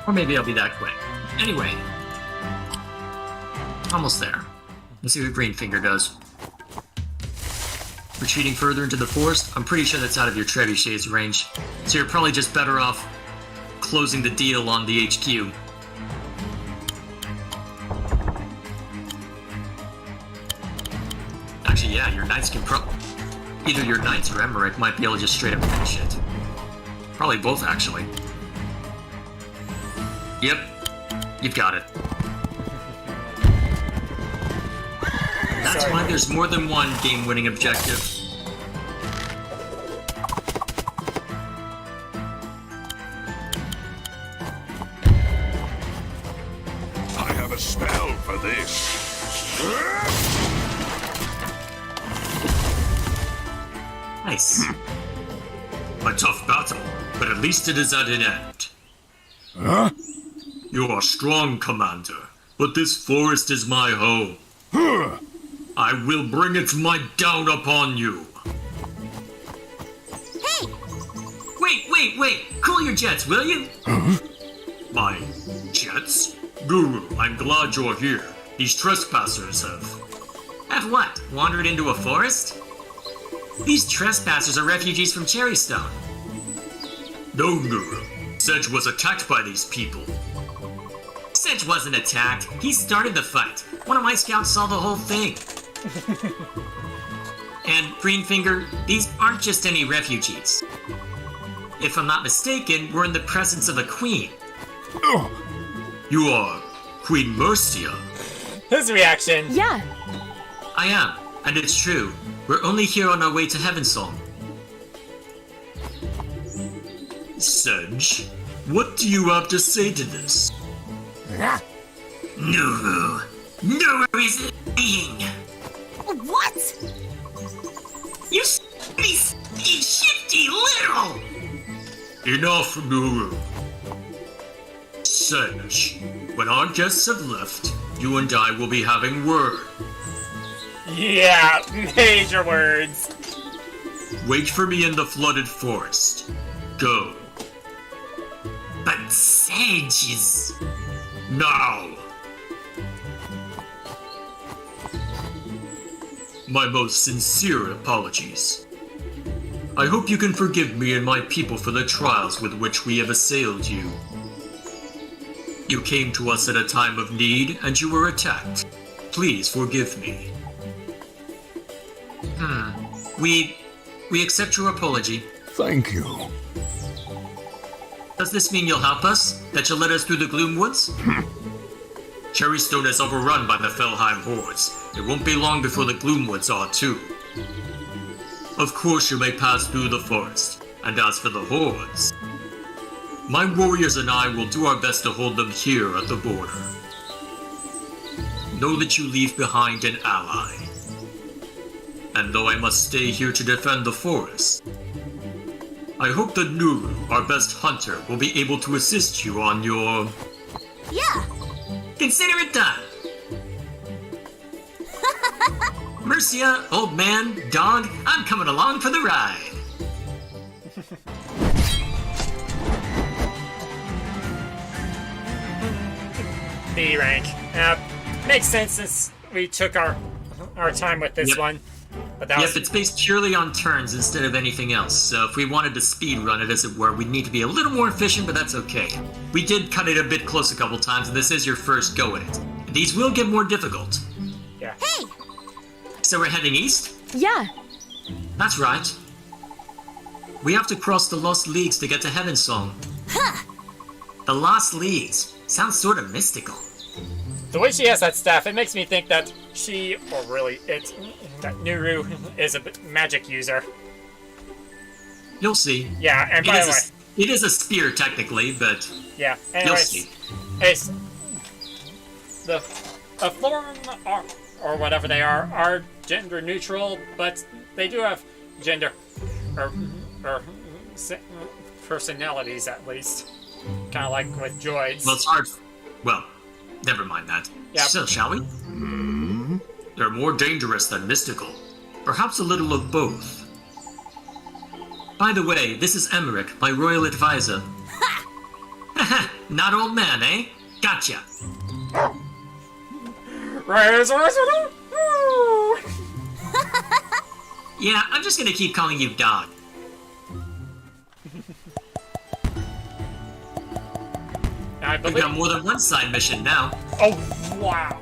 Or maybe I'll be that quick. Anyway. Almost there. Let's see where Greenfinger goes. Retreating further into the forest? I'm pretty sure that's out of your trebuchet's range. So you're probably just better off closing the deal on the HQ. Actually, yeah, your knights can either your knights or Emmerich might be able to just straight up finish it. Probably both, actually. Yep, you've got it. That's why there's more than one game-winning objective. I have a spell for this. Nice. A tough battle, but at least it is at an end. Huh? You are strong, Commander, but this forest is my home. I will bring its might down upon you. Hey! Wait! Cool your jets, will you? My jets? Guru, I'm glad you're here. These trespassers have what? Wandered into a forest? These trespassers are refugees from Cherrystone. No, Guru. Sedge was attacked by these people. Sedge wasn't attacked. He started the fight. One of my scouts saw the whole thing. And Greenfinger, these aren't just any refugees. If I'm not mistaken, we're in the presence of a queen. You are Queen Mercia. His reaction. Yeah. I am, and it's true. We're only here on our way to Heavensong. Sedge, what do you have to say to this? Nuru is lying. What? You shifty little! Enough, Nuru. Sedge, when our guests have left, you and I will be having word. Yeah, major words. Wait for me in the flooded forest. Go. But Sedge is... Now! My most sincere apologies. I hope you can forgive me and my people for the trials with which we have assailed you. You came to us at a time of need, and you were attacked. Please forgive me. We accept your apology. Thank you. Does this mean you'll help us? That you'll let us through the Gloomwoods? Cherrystone is overrun by the Felheim hordes. It won't be long before the Gloomwoods are too. Of course you may pass through the forest, and as for the hordes, my warriors and I will do our best to hold them here at the border. Know that you leave behind an ally. And though I must stay here to defend the forest, I hope that Nuru, our best hunter, will be able to assist you on your... Yeah. Consider it done! Mercia, old man, dog, I'm coming along for the ride. B rank. Makes sense since we took our time with this Yep. one. But that Yep, was it's based purely on turns instead of anything else, so if we wanted to speed run it as it were, we'd need to be a little more efficient, but that's okay. We did cut it a bit close a couple times, and this is your first go at it. These will get more difficult. yeah. Hey! So we're heading east? Yeah. That's right. We have to cross the Lost Leagues to get to Heaven Song. Huh. The Lost Leagues. Sounds sort of mystical. The way she has that staff, it makes me think that she, or really, that Nuru is a magic user. You'll see. Yeah, and by the way, It is a spear, technically, but yeah. you'll Anyways, see. it's the Florin or whatever they are gender neutral, but they do have gender or personalities at least. Kind of like with droids. Well, it's hard. Well, never mind that. Yeah. So, shall we? They're more dangerous than mystical. Perhaps a little of both. By the way, this is Emmerich, my royal advisor. Haha! Not old man, eh? Gotcha. Yeah, I'm just gonna keep calling you Dog. I We've believe. got more than one side mission now. Oh wow!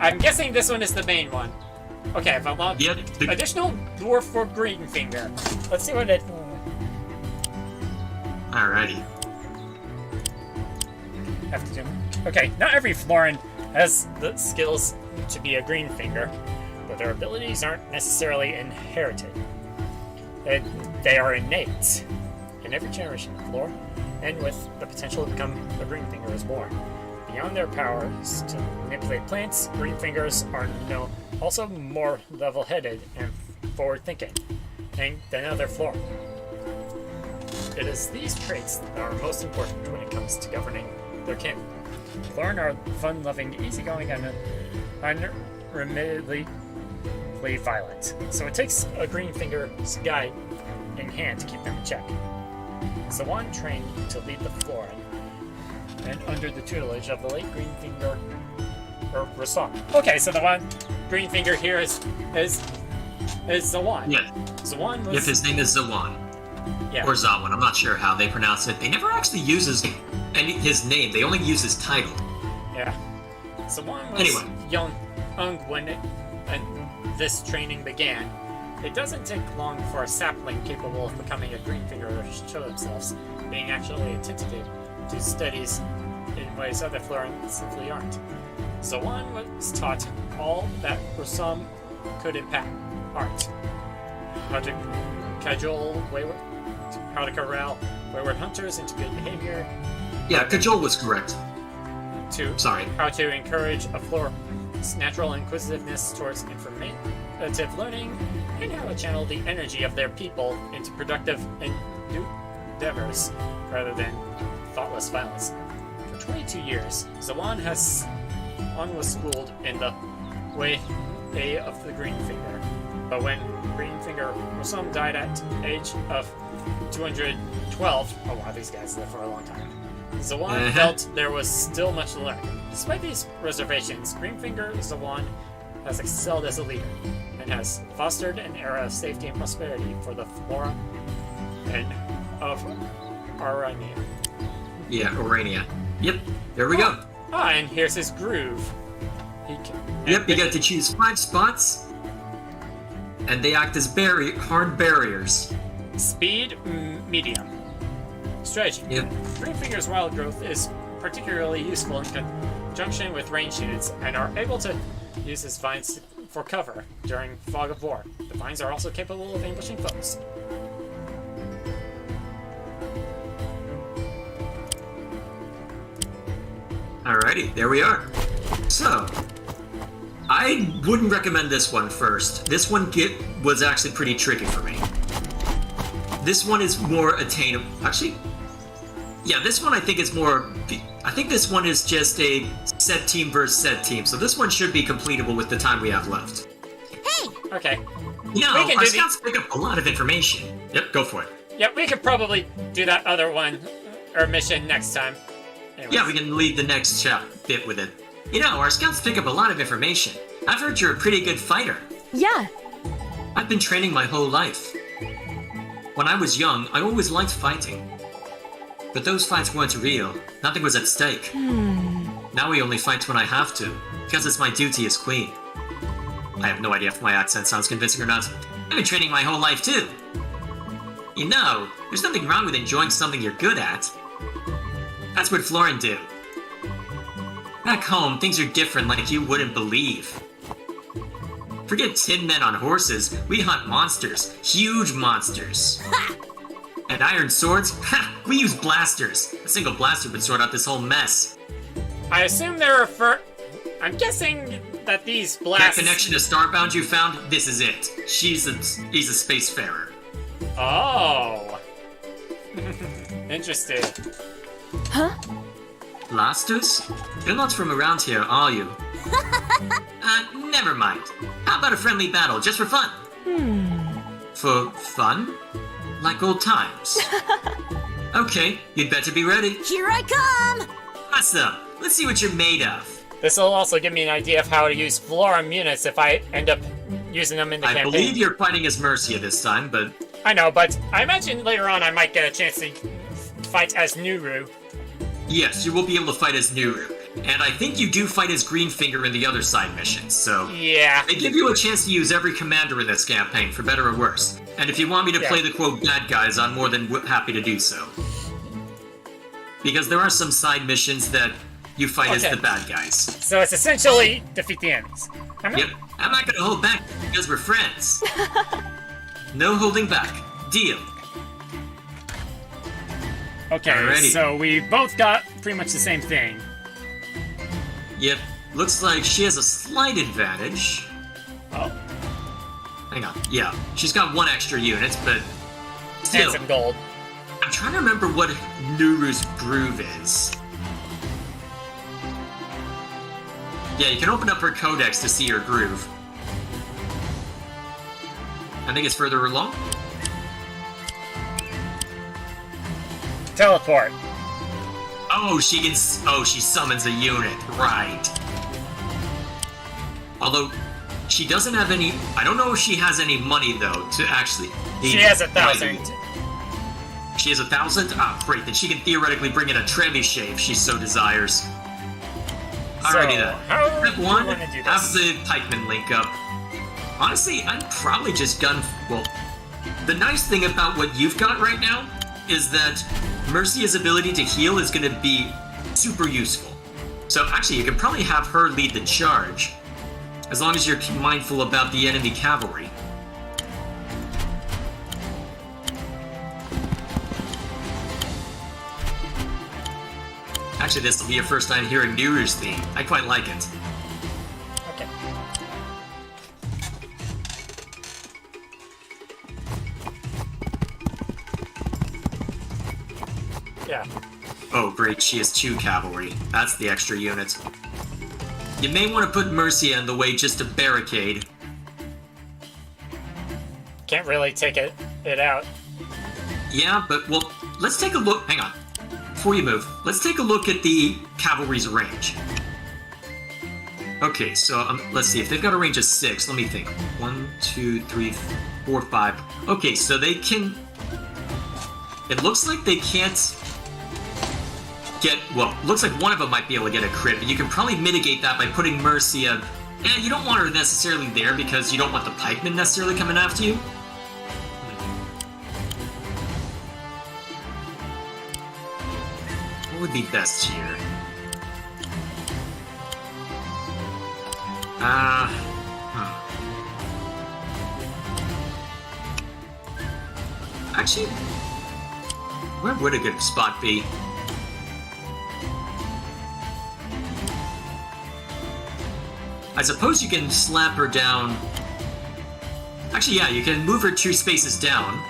I'm guessing this one is the main one. Okay, I've unlocked Yep. additional dwarf for Greenfinger. Let's see what it. Alrighty. Have to do. Okay, not every Florin has the skills to be a Greenfinger, but their abilities aren't necessarily inherited. They are innate in every generation of lore, and with the potential to become a Greenfinger is born. Beyond their powers to manipulate plants, Greenfingers are also more level-headed and forward-thinking than other Florin. It is these traits that are most important when it comes to governing their kin. Florin are fun-loving, easygoing, and unremittingly violent, so it takes a Greenfinger's guide in hand to keep them in check. It's the one trained to lead the Florin, and under the tutelage of the late Greenfinger, or Rasan. Okay, so the one Greenfinger here is Zawan. Yeah. Zawan was. If his name is Zawan. Yeah. Or Zawan, I'm not sure how they pronounce it. They never actually use his name, they only use his title. Yeah. Zawan was Anyway. young when this training began. It doesn't take long for a sapling capable of becoming a Greenfinger to show themselves, being actually attentive to studies in ways other Florin simply aren't. Zawan was taught all that Rasam could impact: art, how to corral wayward hunters into good behavior, Yeah, Cajole was correct. Sorry. how to encourage a Florin's natural inquisitiveness towards informative learning, and how to channel the energy of their people into productive endeavors rather than thoughtless violence. For 22 years, Zawan was schooled in the way of the Greenfinger, but when Greenfinger Rosum died at age of 212, oh wow, these guys live for a long time. Zawan felt there was still much to learn. Despite these reservations, Greenfinger Zawan has excelled as a leader and has fostered an era of safety and prosperity for the flora and of Arania. Yeah, Orania. Yep, there we go. Ah, and here's his groove. Yep, you get to choose 5 spots, and they act as hard barriers. Speed, medium. Strategy. Yep. Greenfinger's wild growth is particularly useful in conjunction with range units and are able to use his vines for cover during fog of war. The vines are also capable of ambushing foes. Alrighty, there we are. So, I wouldn't recommend this one first. This one was actually pretty tricky for me. This one is more attainable. Actually, yeah, this one I think is more... I think this one is just a set team versus set team, so this one should be completable with the time we have left. Hey! Okay. You know, We can our do scouts pick up a lot of information. Yep, go for it. Yeah, we could probably do that other one, or mission next time. Anyways. Yeah, we can lead the next bit with it. You know, our scouts pick up a lot of information. I've heard you're a pretty good fighter. Yeah. I've been training my whole life. When I was young, I always liked fighting. But those fights weren't real. Nothing was at stake. Now we only fight when I have to, because it's my duty as queen. I have no idea if my accent sounds convincing or not. I've been training my whole life too. You know, there's nothing wrong with enjoying something you're good at. That's what Florin do. Back home, things are different like you wouldn't believe. Forget tin men on horses, we hunt monsters. Huge monsters. And iron swords? Ha! We use blasters. A single blaster would sort out this whole mess. I assume they're I'm guessing that these That blasts... connection to Starbound you found? This is it. He's a spacefarer. Oh. Interesting. Huh? Blasters? You're not from around here, are you? Never mind. How about a friendly battle, just for fun? For fun? Like old times. Okay, you'd better be ready. Here I come! Awesome. Let's see what you're made of. This will also give me an idea of how to use Florum units if I end up using them in the I campaign. believe you're fighting as Mercia this time, but... I know, but I imagine later on I might get a chance to fight as Nuru. Yes, you will be able to fight as Nuru. And I think you do fight as Greenfinger in the other side missions, so... Yeah. They give you a chance to use every commander in this campaign, for better or worse. And if you want me to play the, quote, bad guys, I'm more than happy to do so. Because there are some side missions that you fight as the bad guys. So it's essentially defeat the enemies. Yep, I'm not gonna hold back because we're friends. No holding back. Deal. Okay, Alrighty. so we both got pretty much the same thing. Yep, looks like she has a slight advantage. Oh. Hang on, yeah, she's got 1 extra unit, but still. And some gold. I'm trying to remember what Nuru's groove is. Yeah, you can open up her codex to see her groove. I think it's further along. Teleport. Oh, she summons a unit, right. Although, she doesn't have any... I don't know if she has any money, though, to actually... She has 1,000. She has 1,000? Ah, great, then she can theoretically bring in a trebuchet if she so desires. Alrighty then. How Step do you 1, want to do have this? the pikeman link up. Honestly, I'd probably just well, the nice thing about what you've got right now is that Mercia's ability to heal is going to be super useful. So actually, you can probably have her lead the charge, as long as you're mindful about the enemy cavalry. Actually, this will be your first time hearing Nuru's theme. I quite like it. Okay. Yeah. Oh, great, she has 2 cavalry. That's the extra unit. You may want to put Mercia in the way just to barricade. Can't really take it out. Yeah, but, well, let's take a look. Hang on. before you move, let's take a look at the cavalry's range. Okay, so let's see, if they've got a range of 6, let me think. 1, 2, 3, 4, 5. Okay, so they can... It looks like they can't get... Well, looks like one of them might be able to get a crit, but you can probably mitigate that by putting Mercia... you don't want her necessarily there because you don't want the pikemen necessarily coming after you. What would be best here? Actually, where would a good spot be? I suppose you can slap her down. Actually, yeah, you can move her 2 spaces down,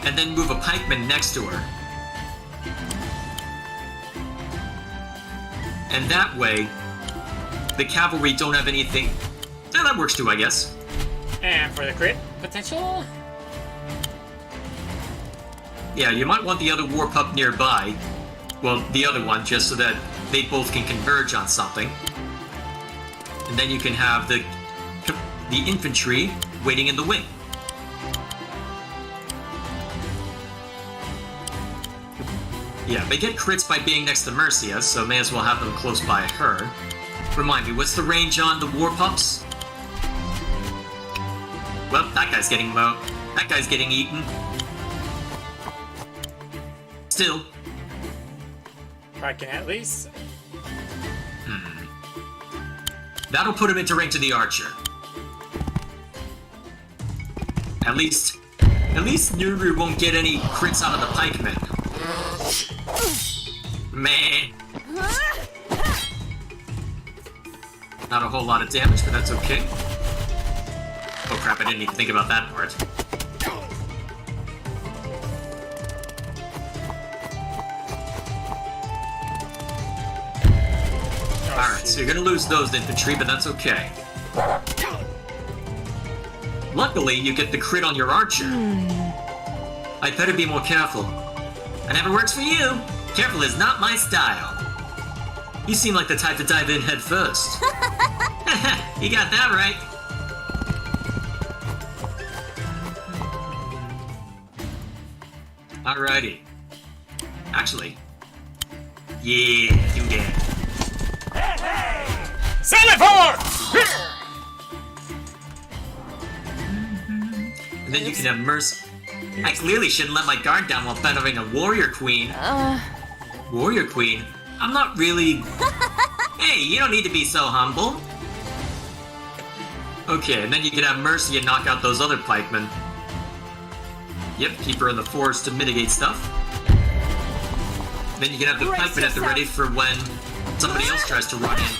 and then move a pikeman next to her. And that way, the cavalry don't have anything. Yeah, that works too, I guess. And for the crit potential? Yeah, you might want the other war pup nearby. Well, the other one, just so that they both can converge on something. And then you can have the infantry waiting in the wing. Yeah, they get crits by being next to Mercia, so may as well have them close by her. Remind me, what's the range on the war pups? Well, that guy's getting that guy's getting eaten. Still. I can at least. That'll put him into range of the archer. At least Nuru won't get any crits out of the pikemen. Man. Not a whole lot of damage, but that's okay. Oh crap, I didn't even think about that part. Alright, so you're gonna lose those infantry, but that's okay. Luckily, you get the crit on your archer. I'd better be more careful. That never works for you. Careful is not my style. You seem like the type to dive in head first. You got that right. Alrighty. Actually. Yeah, do that. And then you can have Mercy. I clearly shouldn't let my guard down while battling a warrior queen. Warrior queen? I'm not really... Hey, you don't need to be so humble. Okay, and then you can have Mercy and knock out those other pikemen. Yep, keep her in the forest to mitigate stuff. Then you can have the pikemen at the ready for when somebody else tries to run in.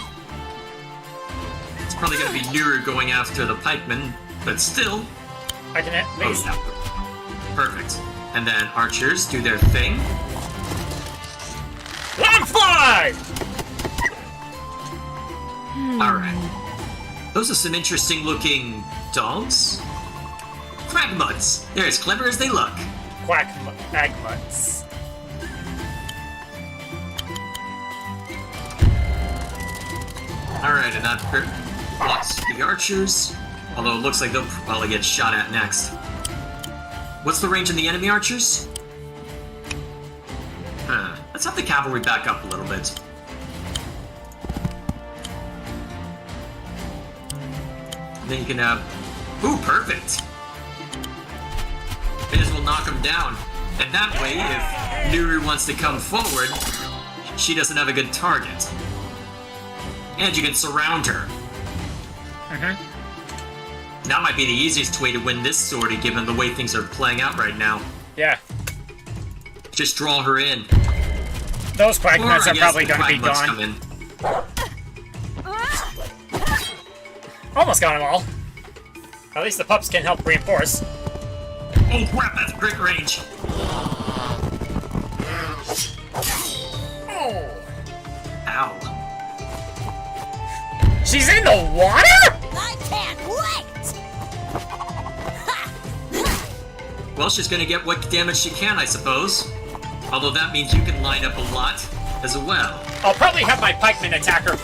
It's probably going to be Nuru going after the pikemen, but still... I can at least... Oh, yeah. Perfect. And then archers do their thing. One fly! Alright. Those are some interesting looking dogs. Quackmutts. They're as clever as they look. Quackmutts. Alright, and that blocks the archers. Although it looks like they'll probably get shot at next. What's the range on the enemy archers? Let's have the cavalry back up a little bit. And then you can have... Ooh, perfect! May as well knock them down. And that way, if Nuru wants to come forward, she doesn't have a good target. And you can surround her. That might be the easiest way to win this sortie, given the way things are playing out right now. Yeah. Just draw her in. Those quackmutts are probably going to be gone. Almost got them all. At least the pups can help reinforce. Oh crap, that's great range. Oh. Ow. She's in the water? I can't wait! Well, she's gonna get what damage she can, I suppose. Although that means you can line up a lot as well. I'll probably have my pikeman attacker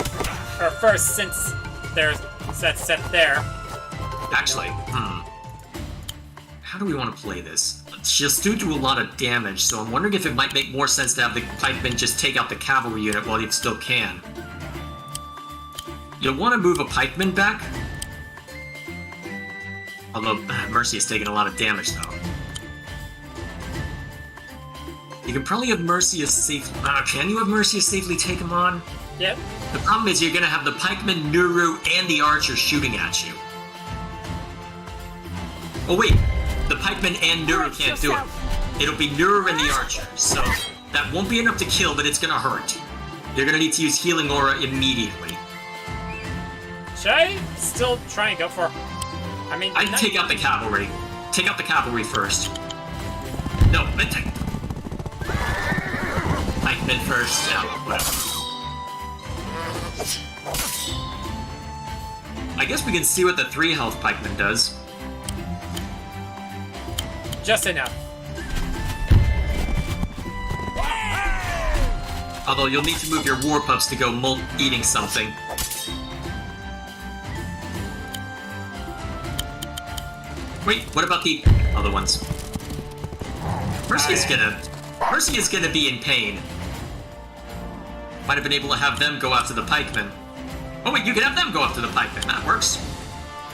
first since there's that set there. Actually, how do we want to play this? She'll still do a lot of damage, so I'm wondering if it might make more sense to have the pikeman just take out the cavalry unit while you still can. You'll want to move a pikeman back. Although, Mercy has taken a lot of damage, though. You can probably have Mercy as safe... can you have Mercy safely take him on? Yep. The problem is you're going to have the pikeman, Nuru, and the archer shooting at you. Oh wait, the pikeman and Nuru can't do it. It'll be Nuru and the archer, so that won't be enough to kill, but it's going to hurt. You're going to need to use Healing Aura immediately. Should I still try and go for... I mean... I'd take out the cavalry. Take out the cavalry first. No, but take... Pikeman first. Yeah, whatever. I guess we can see what the 3 health pikeman does. Just enough. Although you'll need to move your war pups to go eating something. Wait, what about the other ones? Mercy is gonna be in pain. Might have been able to have them go after the pikemen. Oh wait, you can have them go after the pikemen. That works.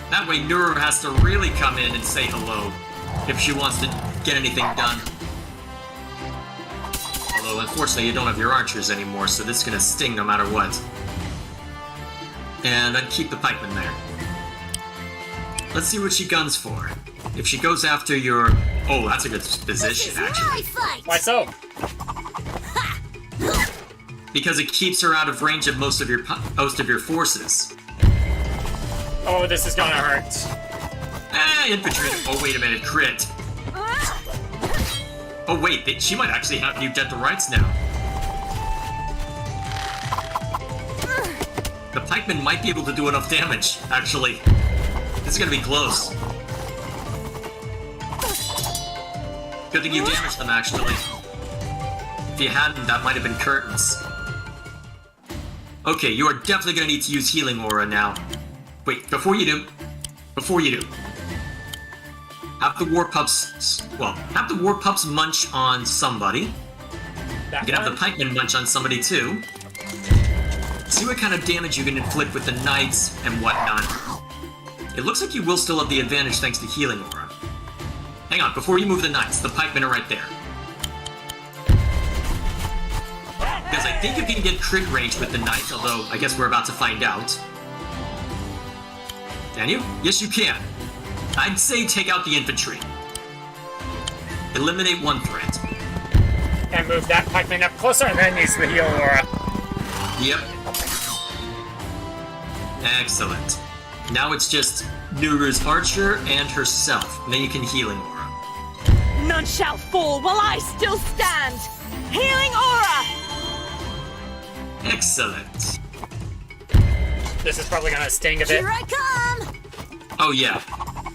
That way Nuru has to really come in and say hello if she wants to get anything done. Although unfortunately you don't have your archers anymore, so this is gonna sting no matter what. And I'd keep the pikemen there. Let's see what she guns for. If she goes after your... Oh, that's a good position, actually. Why so? Because it keeps her out of range of most of your forces. Oh, this is gonna hurt. Infantry. Oh, wait a minute, crit. Oh, wait, she might actually have you dead to rights now. The pikeman might be able to do enough damage, actually. This is gonna be close. Good thing you damaged them, actually. If you hadn't, that might have been curtains. Okay, you are definitely gonna need to use Healing Aura now. Wait, before you do, have the war pups, have the war pups munch on somebody. You can have the pikemen munch on somebody too. See what kind of damage you can inflict with the knights and whatnot. It looks like you will still have the advantage thanks to Healing Aura. Hang on, before you move the knights, the pikemen are right there. Because I think you can get crit range with the knights, although I guess we're about to find out. Can you? Yes, you can. I'd say take out the infantry. Eliminate one threat. And move that pikeman up closer and then use the heal aura. Yep. Excellent. Now it's just Nuru's archer and herself. And then you can Healing Aura. None shall fall while I still stand. Healing aura. Excellent. This is probably gonna sting a bit. Here I come. Oh yeah.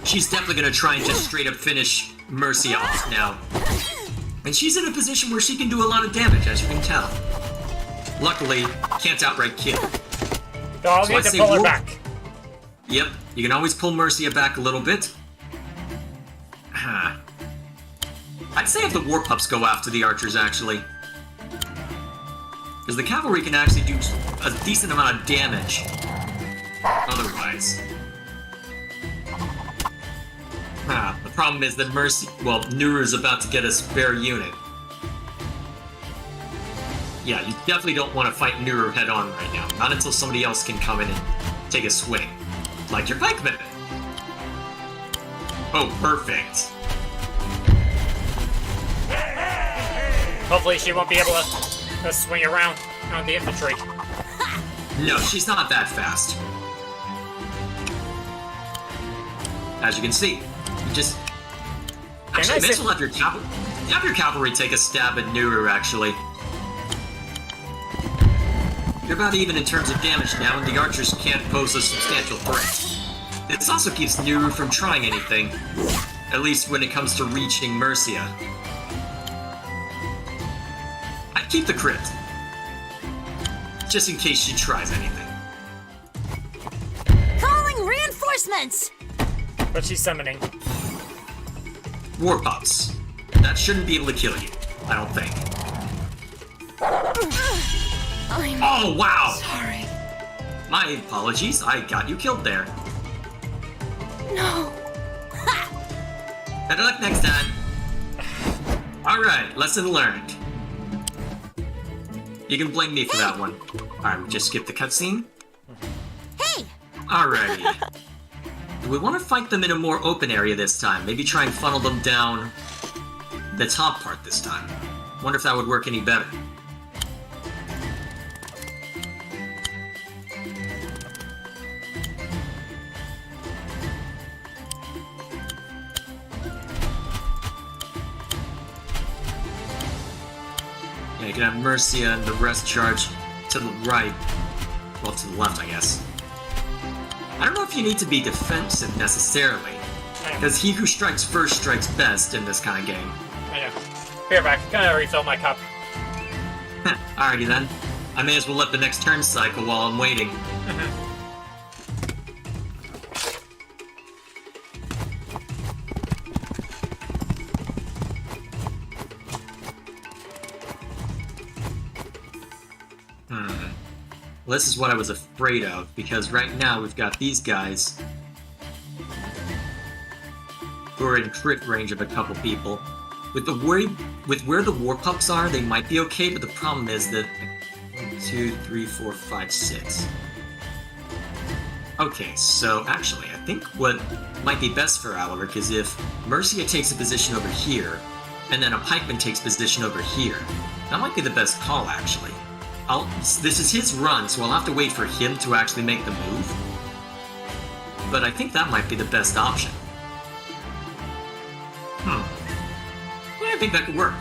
She's definitely gonna try and just straight up finish Mercy off now. And she's in a position where she can do a lot of damage, as you can tell. Luckily, can't outright kill. So I'll need to pull her back. Yep, you can always pull Mercia back a little bit. I'd say if the war pups go after the archers, actually. Because the cavalry can actually do a decent amount of damage. Otherwise. The problem is that Nuru's about to get a spare unit. Yeah, you definitely don't want to fight Nuru head on right now. Not until somebody else can come in and take a swing. Like your pikeman. Oh, perfect. Hopefully she won't be able to swing around on the infantry. No, she's not that fast. As you can see, you just... Actually, may as well have your cavalry take a stab at Nuru, actually. You're about even in terms of damage now, and the archers can't pose a substantial threat. This also keeps Nuru from trying anything, at least when it comes to reaching Mercia. keep the crit. Just in case she tries anything. Calling reinforcements! But she's summoning. War pups. That shouldn't be able to kill you, I don't think. I'm Oh, wow! sorry. My apologies, I got you killed there. No. Better luck next time. Alright, lesson learned. You can blame me for that one. Alright, we just skip the cutscene. Hey! Alrighty. Do we want to fight them in a more open area this time? Maybe try and funnel them down the top part this time. Wonder if that would work any better. Yeah, you can have Mercia and the rest charge to the right. Well, to the left, I guess. I don't know if you need to be defensive necessarily, because he who strikes first strikes best in this kind of game. I know. Here, back. Gonna refill my cup. Alrighty then. I may as well let the next turn cycle while I'm waiting. Well, this is what I was afraid of, because right now we've got these guys who are in crit range of a couple people. With where the war pups are, they might be okay, but the problem is that 1, 2, 3, 4, 5, 6. Okay, so actually, I think what might be best for Alaric is if Mercia takes a position over here, and then a pikeman takes position over here. That might be the best call, actually. This is his run, so I'll have to wait for him to actually make the move. But I think that might be the best option. Yeah, I think that could work.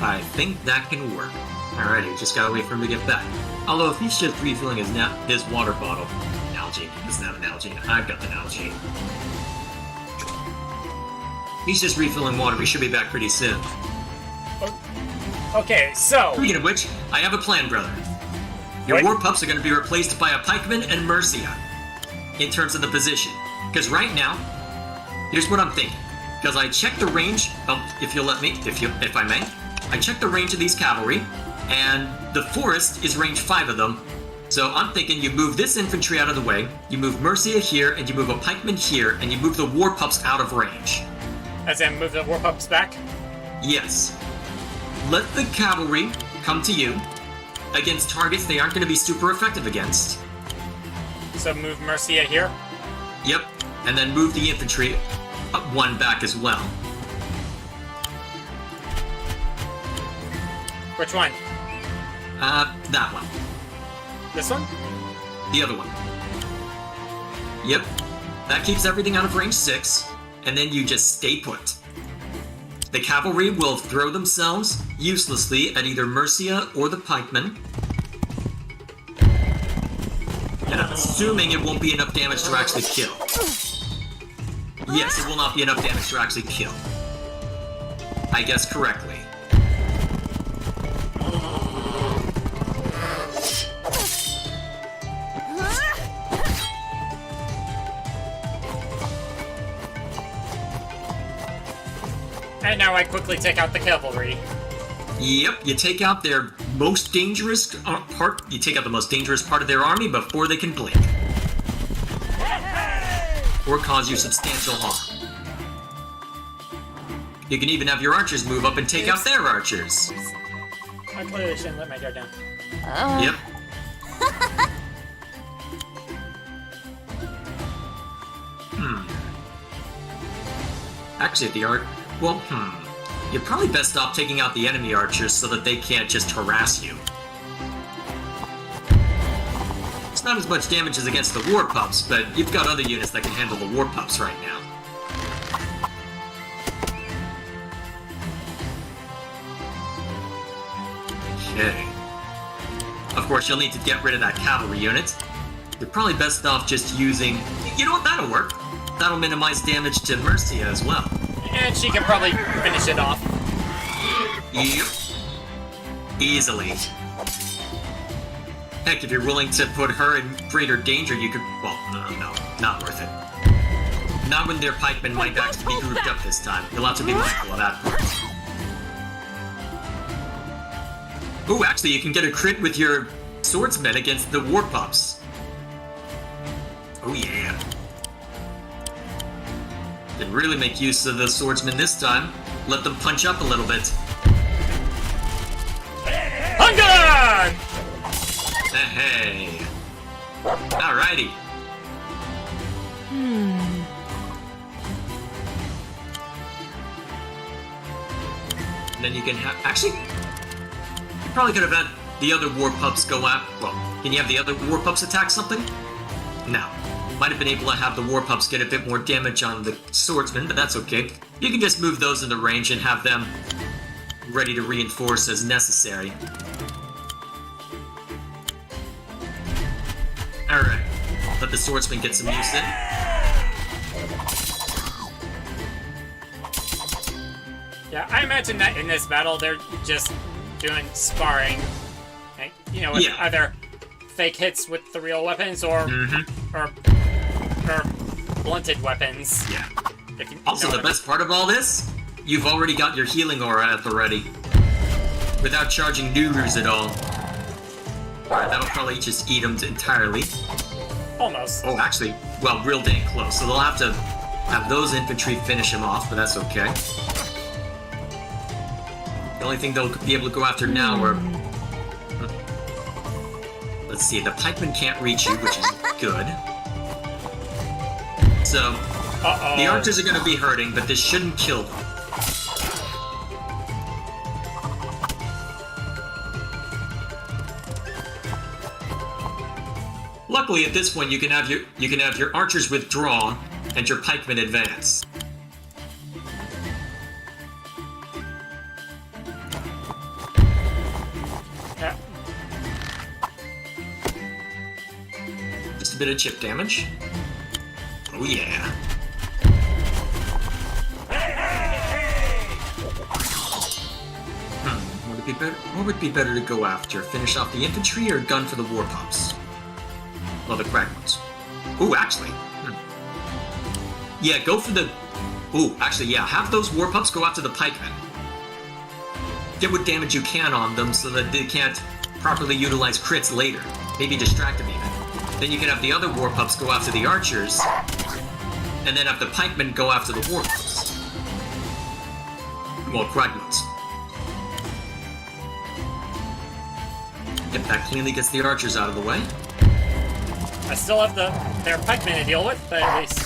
I think that can work. Alrighty, just gotta wait for him to get back. Although if he's just refilling his water bottle... Nalgene, it's not an Nalgene. I've got the Nalgene. He's just refilling water, we should be back pretty soon. Okay, so... Speaking of which, I have a plan, brother. Your What? war pups are going to be replaced by a pikeman and Mercia, in terms of the position. Because right now, here's what I'm thinking. Because I checked the range, if you'll let me, if I may. I checked the range of these cavalry, and the forest is range 5 of them. So I'm thinking you move this infantry out of the way, you move Mercia here, and you move a pikeman here, and you move the war pups out of range. As in, move the war pups back? Yes. Let the cavalry come to you against targets they aren't going to be super effective against. So move Mercia here? Yep, and then move the infantry up 1 back as well. Which one? That one. This one? The other one. Yep. That keeps everything out of range 6, and then you just stay put. The cavalry will throw themselves uselessly at either Mercia or the pikemen. And I'm assuming it won't be enough damage to actually kill. Yes, it will not be enough damage to actually kill. I guessed correctly. And now I quickly take out the cavalry. Yep, you take out their most dangerous part. You take out the most dangerous part of their army before they can blink. Or cause you substantial harm. You can even have your archers move up and take out their archers. I clearly shouldn't let my guard down. Yep. Actually, you're probably best off taking out the enemy archers so that they can't just harass you. It's not as much damage as against the war pups, but you've got other units that can handle the war pups right now. Okay. Of course, you'll need to get rid of that cavalry unit. You're probably best off just using... You know what? That'll work. That'll minimize damage to Mercia as well. And she can probably finish it off. Yep. Easily. Heck, if you're willing to put her in greater danger, you could... Well, no, not worth it. Not when their pikemen might actually be grouped up this time. You'll have to be mindful of that part. Ooh, actually, you can get a crit with your swordsmen against the war pups. Oh yeah. Can really make use of the swordsman this time. Let them punch up a little bit. Hunger! Hey. Alrighty. And then you can have... Actually, you probably could have had the other war pups go out... Well, can you have the other war pups attack something? No. Might have been able to have the war pups get a bit more damage on the swordsman, but that's okay. You can just move those into range and have them ready to reinforce as necessary. Alright. Let the swordsman get some use in. Yeah, I imagine that in this battle they're just doing sparring. Like, you know, with either fake hits with the real weapons or blunted weapons. Yeah. If you Also, know the best part of all this, you've already got your healing aura at the ready. Without charging Nurus at all. Alright, that'll probably just eat them entirely. Almost. Oh, actually, well, real dang close. So they'll have to have those infantry finish him off, but that's okay. The only thing they'll be able to go after now are... Let's see, the pikemen can't reach you, which is good. So, the archers are going to be hurting, but this shouldn't kill them. Luckily, at this point, you can have your archers withdraw and your pikemen advance. Yeah. Just a bit of chip damage. Oh yeah. What would be better to go after? Finish off the infantry or gun for the war pups? Well, the crack ones. Ooh, actually. Yeah, go for the... Ooh, actually, yeah. Have those war pups go after the pikemen. Get what damage you can on them so that they can't properly utilize crits later. Maybe distract them even. Then you can have the other war pups go after the archers. And then have the pikemen go after the war pups. Well, Kragmans. If that cleanly gets the archers out of the way. I still have their pikemen to deal with, but at least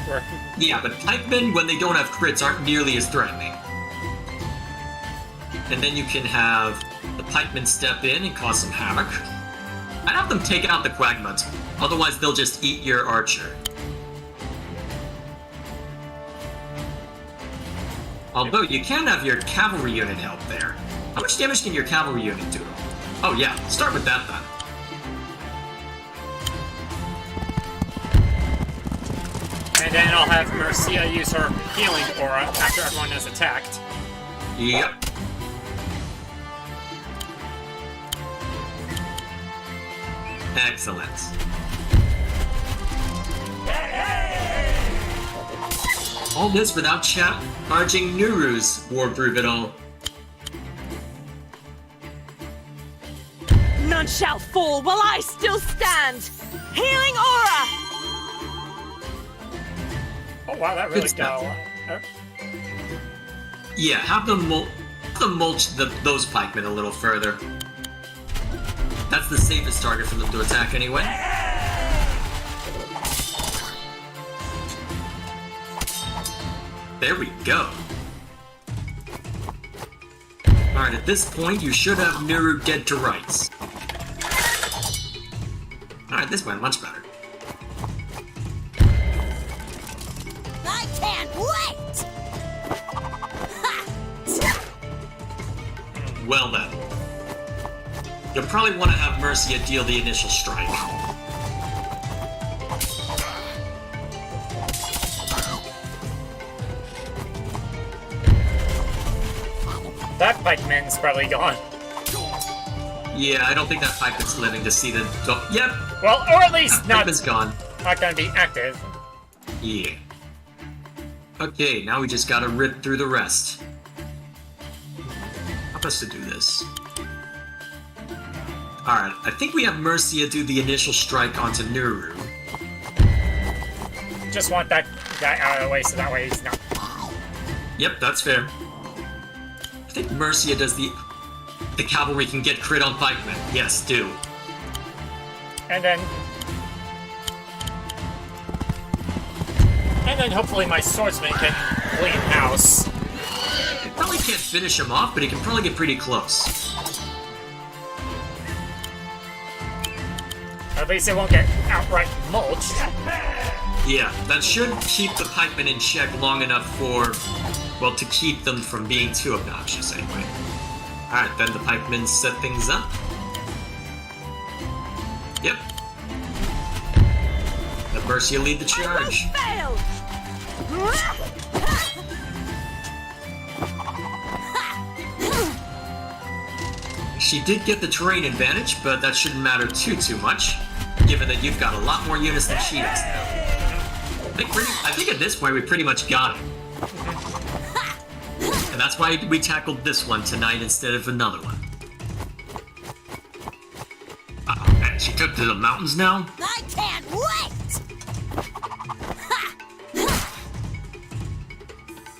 we're... Yeah, but pikemen, when they don't have crits, aren't nearly as threatening. And then you can have the pikemen step in and cause some havoc. I'd have them take out the Quagmuts, otherwise they'll just eat your archer. Although you can have your cavalry unit help there. How much damage can your cavalry unit do? Oh yeah, start with that then. And then I'll have Mercia use her healing aura after everyone is attacked. Yep. Excellent. All this without charging Nuru's Wargroove at all. None shall fall while I still stand! Healing aura! Oh wow, that really Good got a stuff. lot. Yeah, have them mulch those pikemen a little further. That's the safest target for them to attack anyway. There we go. Alright, at this point, you should have Nuru dead to rights. Alright, this went much better. I can't wait! Well then. You'll probably want to have Mercia deal the initial strike. That pikeman's probably gone. Yeah, I don't think that Pipeman's living to see the... Yep, Well, or at least that not Pipeman's gone. gonna be active. Yeah. Okay, now we just gotta rip through the rest. Help us to do this. Alright, I think we have Mercia do the initial strike onto Nuru. Just want that guy out of the way so that way he's not. Yep, that's fair. I think Mercia does the cavalry can get crit on pikemen. Yes, do. And then hopefully my swordsman can clean house. He probably can't finish him off, but he can probably get pretty close. At least it won't get outright mulched. Yeah, that should keep the pikemen in check long enough for, well, to keep them from being too obnoxious anyway. Alright, then the pikemen set things up. Yep. Let Mercia lead the charge. Fail! She did get the terrain advantage, but that shouldn't matter too much, given that you've got a lot more units than she does now. I think at this point we pretty much got it. And that's why we tackled this one tonight instead of another one. Uh-oh, and she took to the mountains now? I can't wait!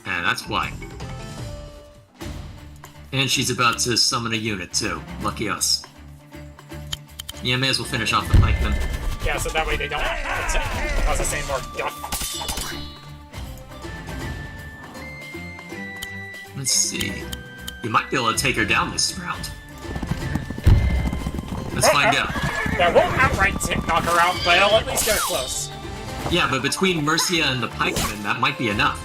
And that's why. And she's about to summon a unit too. Lucky us. Yeah, may as well finish off the pikemen. Yeah, so that way they don't cause us any more guff. Let's see. You might be able to take her down this round. Let's find out. That won't outright knock her out, but it'll at least get her close. Yeah, but between Mercia and the pikemen, that might be enough.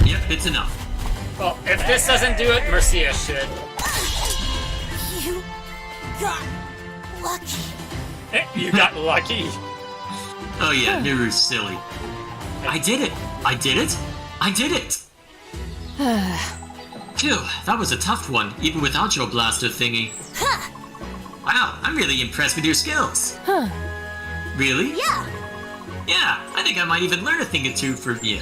Yep, it's enough. Well, if this doesn't do it, Mercia should. You got lucky. You got lucky. Oh yeah, Nuru's silly. I did it! I did it! I did it! Phew, that was a tough one, even without your blaster thingy. Wow, I'm really impressed with your skills. Really? Yeah. Yeah, I think I might even learn a thing or two from you.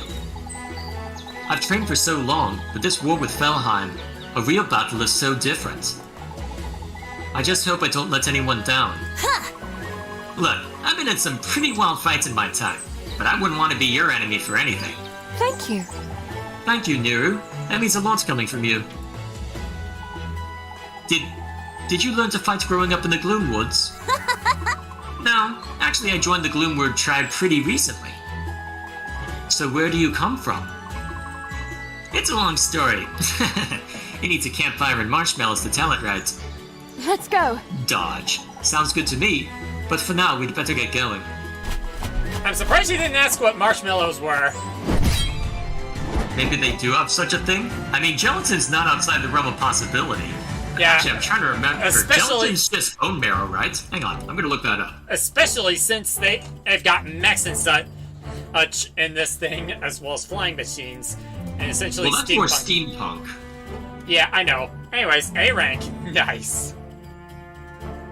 I've trained for so long, but this war with Felheim, a real battle is so different. I just hope I don't let anyone down. Look, I've been in some pretty wild fights in my time, but I wouldn't want to be your enemy for anything. Thank you. Thank you, Nuru. That means a lot's coming from you. Did you learn to fight growing up in the Gloomwoods? No, actually I joined the Gloomwood tribe pretty recently. So where do you come from? It's a long story. It needs a campfire and marshmallows to tell it right. Let's go. Dodge. Sounds good to me, but for now we'd better get going. I'm surprised you didn't ask what marshmallows were. Maybe they do have such a thing? I mean, gelatin's not outside the realm of possibility. Yeah. Actually, I'm trying to remember. Especially- Gelatin's just bone marrow, right? Hang on, I'm gonna look that up. Especially since they've got mechs and such in this thing, as well as flying machines, and essentially Well, that's more steampunk. Yeah, I know. Anyways, A rank. Nice.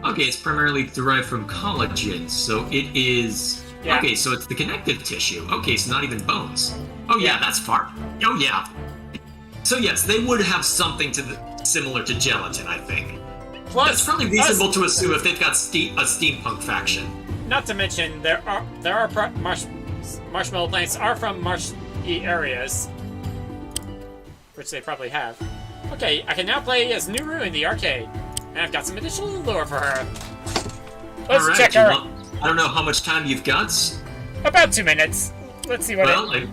Okay, it's primarily derived from collagen, so it is... Yeah. Okay, so it's the connective tissue. Okay, so not even bones. Oh yeah, that's far. Oh yeah. So yes, they would have something similar to gelatin, I think. Plus, It's probably reasonable to assume if they've got a steampunk faction. not to mention there are marshmallow plants are from marshy areas, which they probably have. Okay, I can now play as Nuru in the arcade, and I've got some additional lore for her. Let's Alright, check her. I don't know how much time you've got. About 2 minutes. Let's see what. Well, it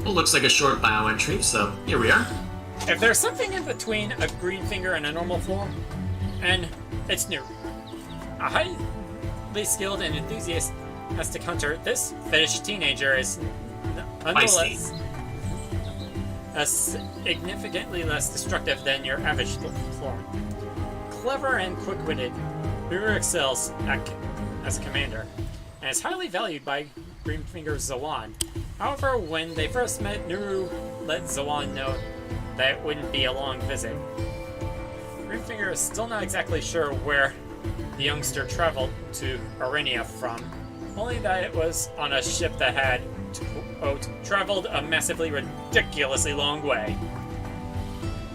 looks like a short bio entry, so here we are. If there's something in between a green finger and a normal form, and it's Nuru. A highly skilled and enthusiastic hunter, this Finnish teenager is nonetheless significantly less destructive than your average form. Clever and quick-witted, Nuru excels as a commander, and is highly valued by Greenfinger Zawan, However, when they first met, Nuru let Zawan know that it wouldn't be a long visit. Greenfinger is still not exactly sure where the youngster traveled to Arenia from, only that it was on a ship that had, quote, traveled a massively, ridiculously long way.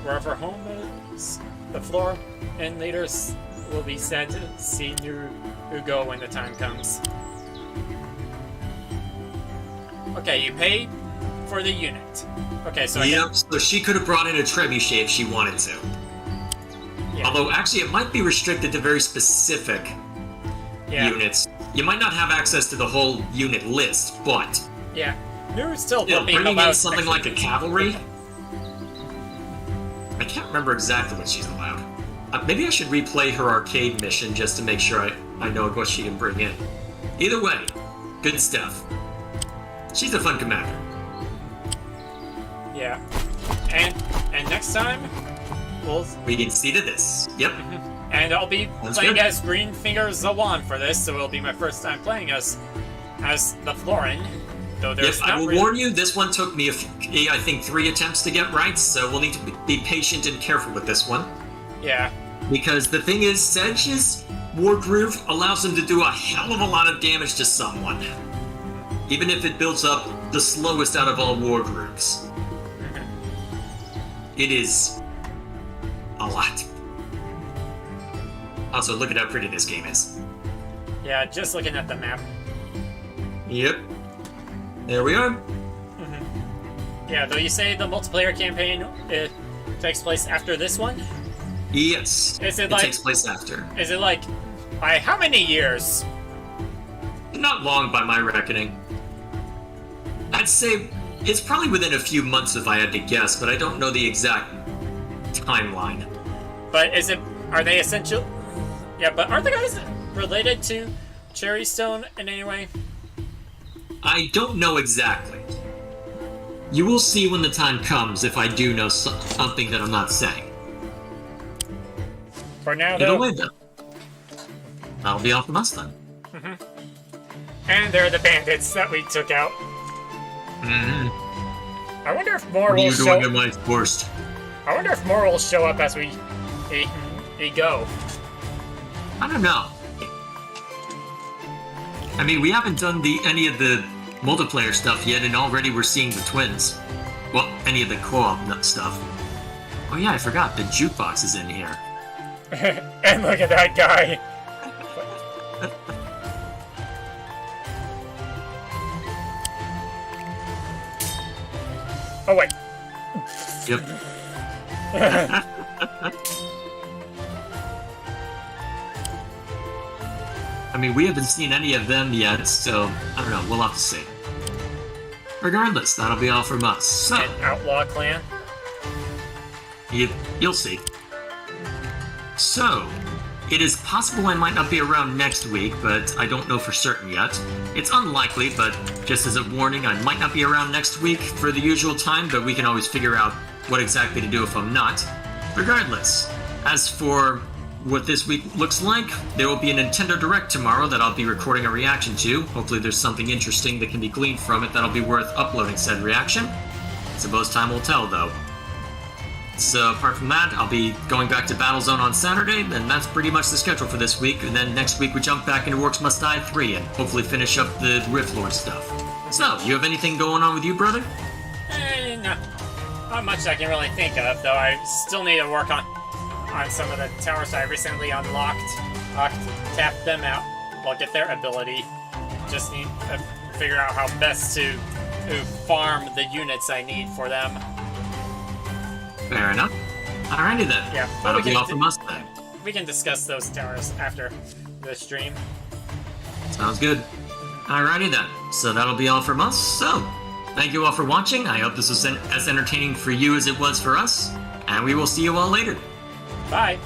Wherever home is, the floor and leaders will be said to see Nuru go when the time comes. Okay, you pay for the unit. Okay, so Yep, so she could have brought in a trebuchet if she wanted to. Yeah. Although, actually, it might be restricted to very specific units. You might not have access to the whole unit list, but... Yeah. Nuru's still Yeah, pumping bringing about in something like a cavalry? I can't remember exactly what she's allowed. Maybe I should replay her arcade mission just to make sure I know what she can bring in. Either way, good stuff. She's a fun commander. Yeah. And next time, We can see to this. Yep. and I'll be That's playing good. as Greenfinger Zawan for this, so it'll be my first time playing as the Florin. Though there's Yep, I not will really... warn you, this one took me, I think, 3 attempts to get right, so we'll need to be patient and careful with this one. Yeah. Because the thing is, Sedge's Wargroove allows him to do a hell of a lot of damage to someone. Even if it builds up the slowest out of all Wargrooves. It is a lot. Also, look at how pretty this game is. Yeah, just looking at the map. Yep. There we are. Yeah, though you say the multiplayer campaign takes place after this one? Yes. Is it like- takes place after. Is it like, by how many years? Not long by my reckoning. I'd say it's probably within a few months if I had to guess, but I don't know the exact timeline. But are they essential? Yeah, but aren't the guys related to Cherrystone in any way? I don't know exactly. You will see when the time comes if I do know something that I'm not saying. For now, Either though. way, though, that'll be all from us then. And they're the bandits that we took out. I wonder if more What are will you show. doing in my forest? I wonder if more will show up as we go. I don't know. I mean, we haven't done any of the multiplayer stuff yet, and already we're seeing the twins. Well, any of the co-op stuff. Oh yeah, I forgot, the jukebox is in here. And look at that guy. Oh wait. Yep. I mean, we haven't seen any of them yet, so I don't know, we'll have to see. Regardless, that'll be all from us. So, An outlaw clan. you'll see. So, it is possible I might not be around next week, but I don't know for certain yet. It's unlikely, but just as a warning, I might not be around next week for the usual time, but we can always figure out what exactly to do if I'm not. Regardless, as for what this week looks like, there will be a Nintendo Direct tomorrow that I'll be recording a reaction to. Hopefully there's something interesting that can be gleaned from it that'll be worth uploading said reaction. Suppose time will tell, though. So apart from that, I'll be going back to Battlezone on Saturday, and that's pretty much the schedule for this week. And then next week we jump back into Orcs Must Die 3 and hopefully finish up the Rift Lord stuff. So, you have anything going on with you, brother? No, not much I can really think of, though I still need to work on some of the towers I recently unlocked. Tap them out, well, get their ability. Just need to figure out how best to farm the units I need for them. Fair enough. Alrighty then. Yeah, That'll we be can all from us then. We can discuss those towers after the stream. Sounds good. Alrighty then. So that'll be all from us. So, thank you all for watching. I hope this was as entertaining for you as it was for us. And we will see you all later. Bye!